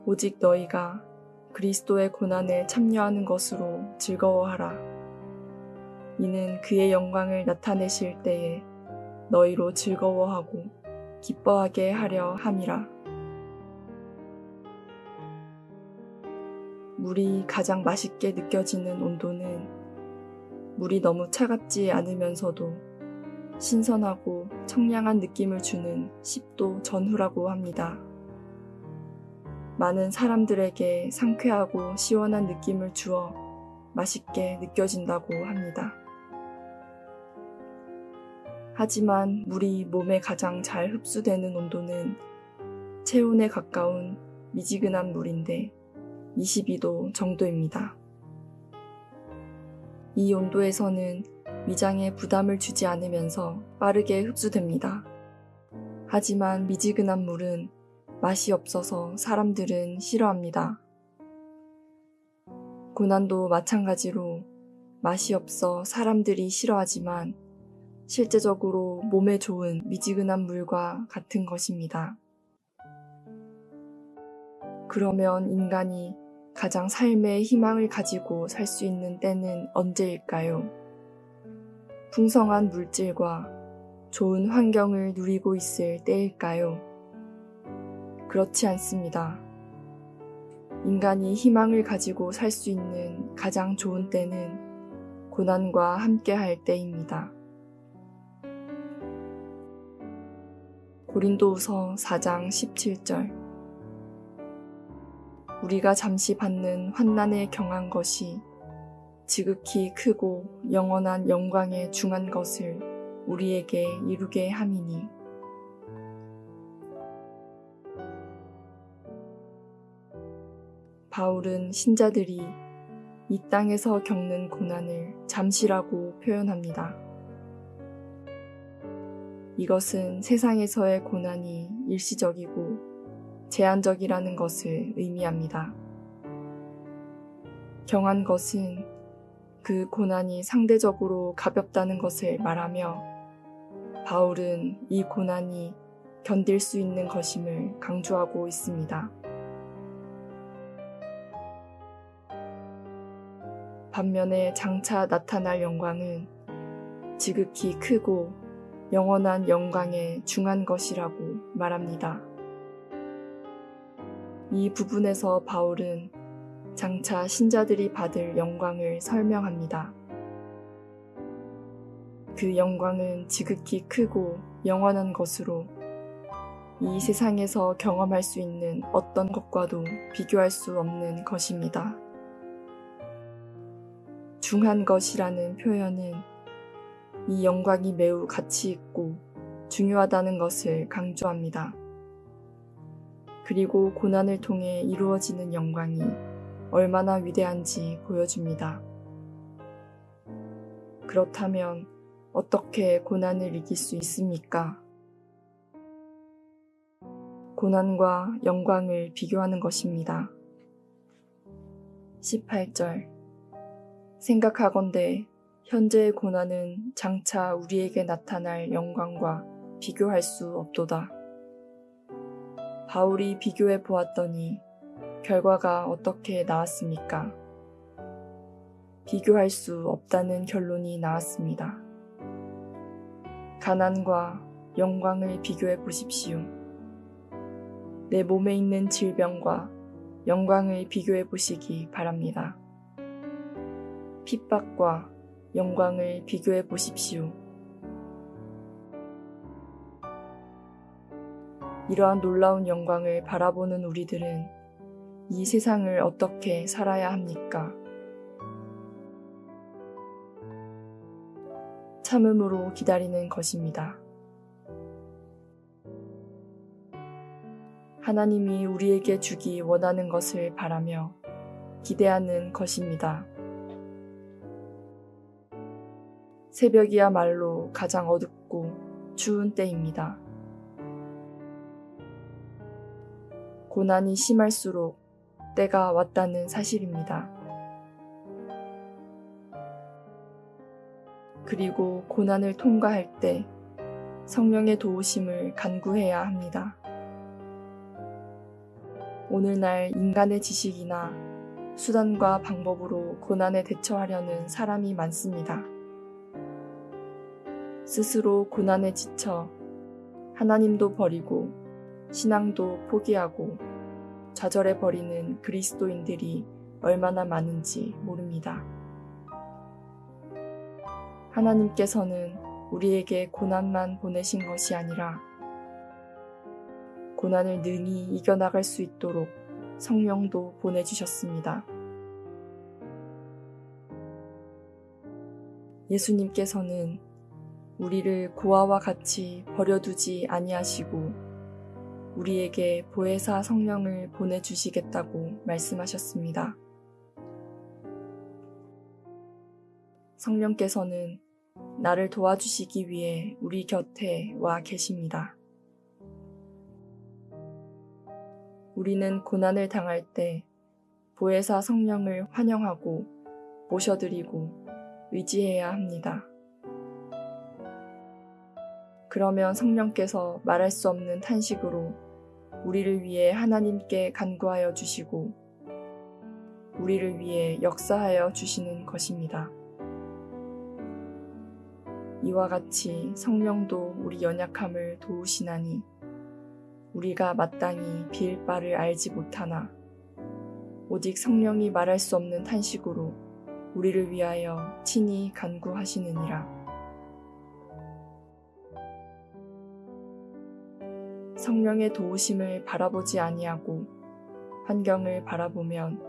오직 너희가 그리스도의 고난에 참여하는 것으로 즐거워하라. 이는 그의 영광을 나타내실 때에 너희로 즐거워하고 기뻐하게 하려 함이라. 물이 가장 맛있게 느껴지는 온도는 물이 너무 차갑지 않으면서도 신선하고 청량한 느낌을 주는 10도 전후라고 합니다. 많은 사람들에게 상쾌하고 시원한 느낌을 주어 맛있게 느껴진다고 합니다. 하지만 물이 몸에 가장 잘 흡수되는 온도는 체온에 가까운 미지근한 물인데 22도 정도입니다. 이 온도에서는 위장에 부담을 주지 않으면서 빠르게 흡수됩니다. 하지만 미지근한 물은 맛이 없어서 사람들은 싫어합니다. 고난도 마찬가지로 맛이 없어 사람들이 싫어하지만 실제적으로 몸에 좋은 미지근한 물과 같은 것입니다. 그러면 인간이 가장 삶의 희망을 가지고 살 수 있는 때는 언제일까요? 풍성한 물질과 좋은 환경을 누리고 있을 때일까요? 그렇지 않습니다. 인간이 희망을 가지고 살 수 있는 가장 좋은 때는 고난과 함께할 때입니다. 고린도후서 4장 17절. 우리가 잠시 받는 환난에 경한 것이 지극히 크고 영원한 영광에 중한 것을 우리에게 이루게 함이니. 바울은 신자들이 이 땅에서 겪는 고난을 잠시라고 표현합니다. 이것은 세상에서의 고난이 일시적이고 제한적이라는 것을 의미합니다. 경한 것은 그 고난이 상대적으로 가볍다는 것을 말하며 바울은 이 고난이 견딜 수 있는 것임을 강조하고 있습니다. 반면에 장차 나타날 영광은 지극히 크고 영원한 영광에 중한 것이라고 말합니다. 이 부분에서 바울은 장차 신자들이 받을 영광을 설명합니다. 그 영광은 지극히 크고 영원한 것으로 이 세상에서 경험할 수 있는 어떤 것과도 비교할 수 없는 것입니다. 중한 것이라는 표현은 이 영광이 매우 가치 있고 중요하다는 것을 강조합니다. 그리고 고난을 통해 이루어지는 영광이 얼마나 위대한지 보여줍니다. 그렇다면 어떻게 고난을 이길 수 있습니까? 고난과 영광을 비교하는 것입니다. 18절. 생각하건대 현재의 고난은 장차 우리에게 나타날 영광과 비교할 수 없도다. 바울이 비교해 보았더니 결과가 어떻게 나왔습니까? 비교할 수 없다는 결론이 나왔습니다. 가난과 영광을 비교해 보십시오. 내 몸에 있는 질병과 영광을 비교해 보시기 바랍니다. 핍박과 영광을 비교해 보십시오. 이러한 놀라운 영광을 바라보는 우리들은 이 세상을 어떻게 살아야 합니까? 참음으로 기다리는 것입니다. 하나님이 우리에게 주기 원하는 것을 바라며 기대하는 것입니다. 새벽이야말로 가장 어둡고 추운 때입니다. 고난이 심할수록 때가 왔다는 사실입니다. 그리고 고난을 통과할 때 성령의 도우심을 간구해야 합니다. 오늘날 인간의 지식이나 수단과 방법으로 고난에 대처하려는 사람이 많습니다. 스스로 고난에 지쳐 하나님도 버리고 신앙도 포기하고 좌절해버리는 그리스도인들이 얼마나 많은지 모릅니다. 하나님께서는 우리에게 고난만 보내신 것이 아니라 고난을 능히 이겨나갈 수 있도록 성령도 보내주셨습니다. 예수님께서는 우리를 고아와 같이 버려두지 아니하시고 우리에게 보혜사 성령을 보내주시겠다고 말씀하셨습니다. 성령께서는 나를 도와주시기 위해 우리 곁에 와 계십니다. 우리는 고난을 당할 때 보혜사 성령을 환영하고 모셔드리고 의지해야 합니다. 그러면 성령께서 말할 수 없는 탄식으로 우리를 위해 하나님께 간구하여 주시고 우리를 위해 역사하여 주시는 것입니다. 이와 같이 성령도 우리 연약함을 도우시나니 우리가 마땅히 비일 바를 알지 못하나 오직 성령이 말할 수 없는 탄식으로 우리를 위하여 친히 간구하시느니라. 성령의 도우심을 바라보지 아니하고 환경을 바라보면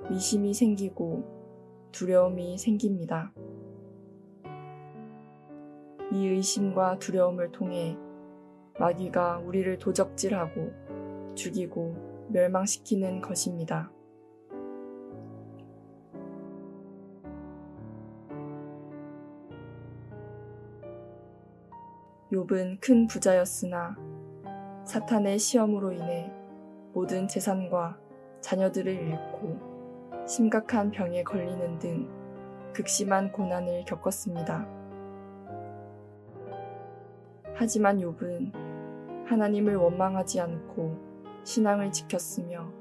의심이 생기고 두려움이 생깁니다. 이 의심과 두려움을 통해 마귀가 우리를 도적질하고 죽이고 멸망시키는 것입니다. 욥은 큰 부자였으나 사탄의 시험으로 인해 모든 재산과 자녀들을 잃고 심각한 병에 걸리는 등 극심한 고난을 겪었습니다. 하지만 욥은 하나님을 원망하지 않고 신앙을 지켰으며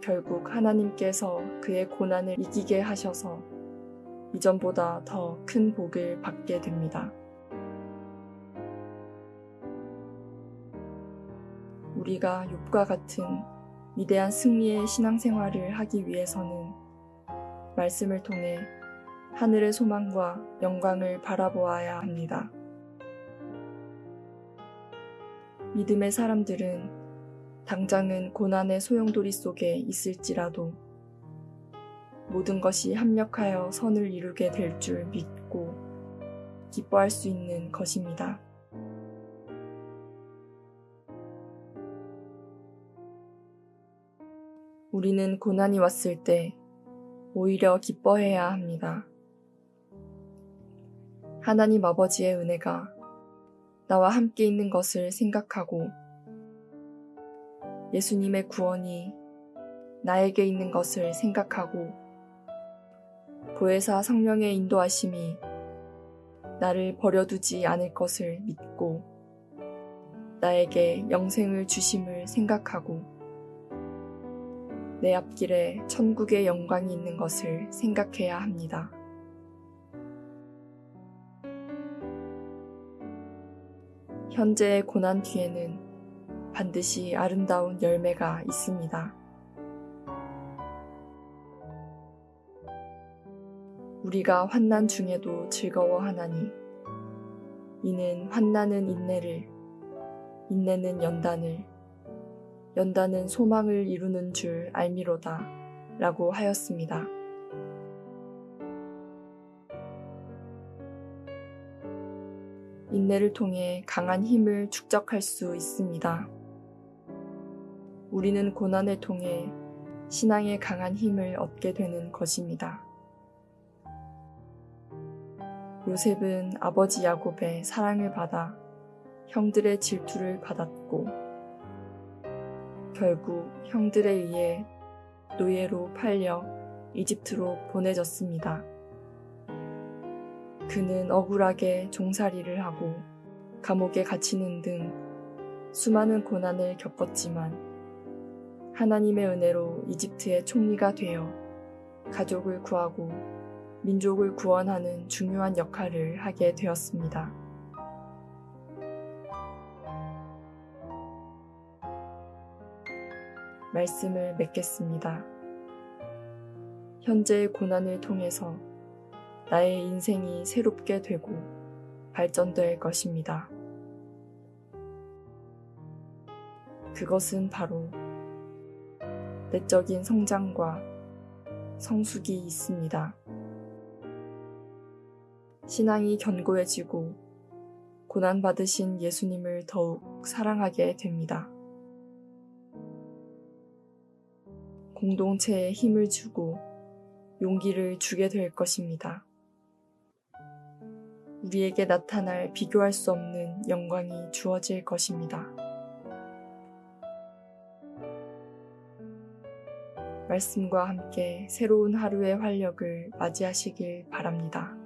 결국 하나님께서 그의 고난을 이기게 하셔서 이전보다 더 큰 복을 받게 됩니다. 우리가 욥과 같은 위대한 승리의 신앙생활을 하기 위해서는 말씀을 통해 하늘의 소망과 영광을 바라보아야 합니다. 믿음의 사람들은 당장은 고난의 소용돌이 속에 있을지라도 모든 것이 합력하여 선을 이루게 될 줄 믿고 기뻐할 수 있는 것입니다. 우리는 고난이 왔을 때 오히려 기뻐해야 합니다. 하나님 아버지의 은혜가 나와 함께 있는 것을 생각하고 예수님의 구원이 나에게 있는 것을 생각하고 보혜사 성령의 인도하심이 나를 버려두지 않을 것을 믿고 나에게 영생을 주심을 생각하고 내 앞길에 천국의 영광이 있는 것을 생각해야 합니다. 현재의 고난 뒤에는 반드시 아름다운 열매가 있습니다. 우리가 환난 중에도 즐거워하나니 이는 환난은 인내를, 인내는 연단을, 연단은 소망을 이루는 줄 알미로다 라고 하였습니다. 인내를 통해 강한 힘을 축적할 수 있습니다. 우리는 고난을 통해 신앙의 강한 힘을 얻게 되는 것입니다. 요셉은 아버지 야곱의 사랑을 받아 형들의 질투를 받았고 결국 형들에 의해 노예로 팔려 이집트로 보내졌습니다. 그는 억울하게 종살이를 하고 감옥에 갇히는 등 수많은 고난을 겪었지만 하나님의 은혜로 이집트의 총리가 되어 가족을 구하고 민족을 구원하는 중요한 역할을 하게 되었습니다. 말씀을 맺겠습니다. 현재의 고난을 통해서 나의 인생이 새롭게 되고 발전될 것입니다. 그것은 바로 내적인 성장과 성숙이 있습니다. 신앙이 견고해지고 고난받으신 예수님을 더욱 사랑하게 됩니다. 공동체에 힘을 주고 용기를 주게 될 것입니다. 우리에게 나타날 비교할 수 없는 영광이 주어질 것입니다. 말씀과 함께 새로운 하루의 활력을 맞이하시길 바랍니다.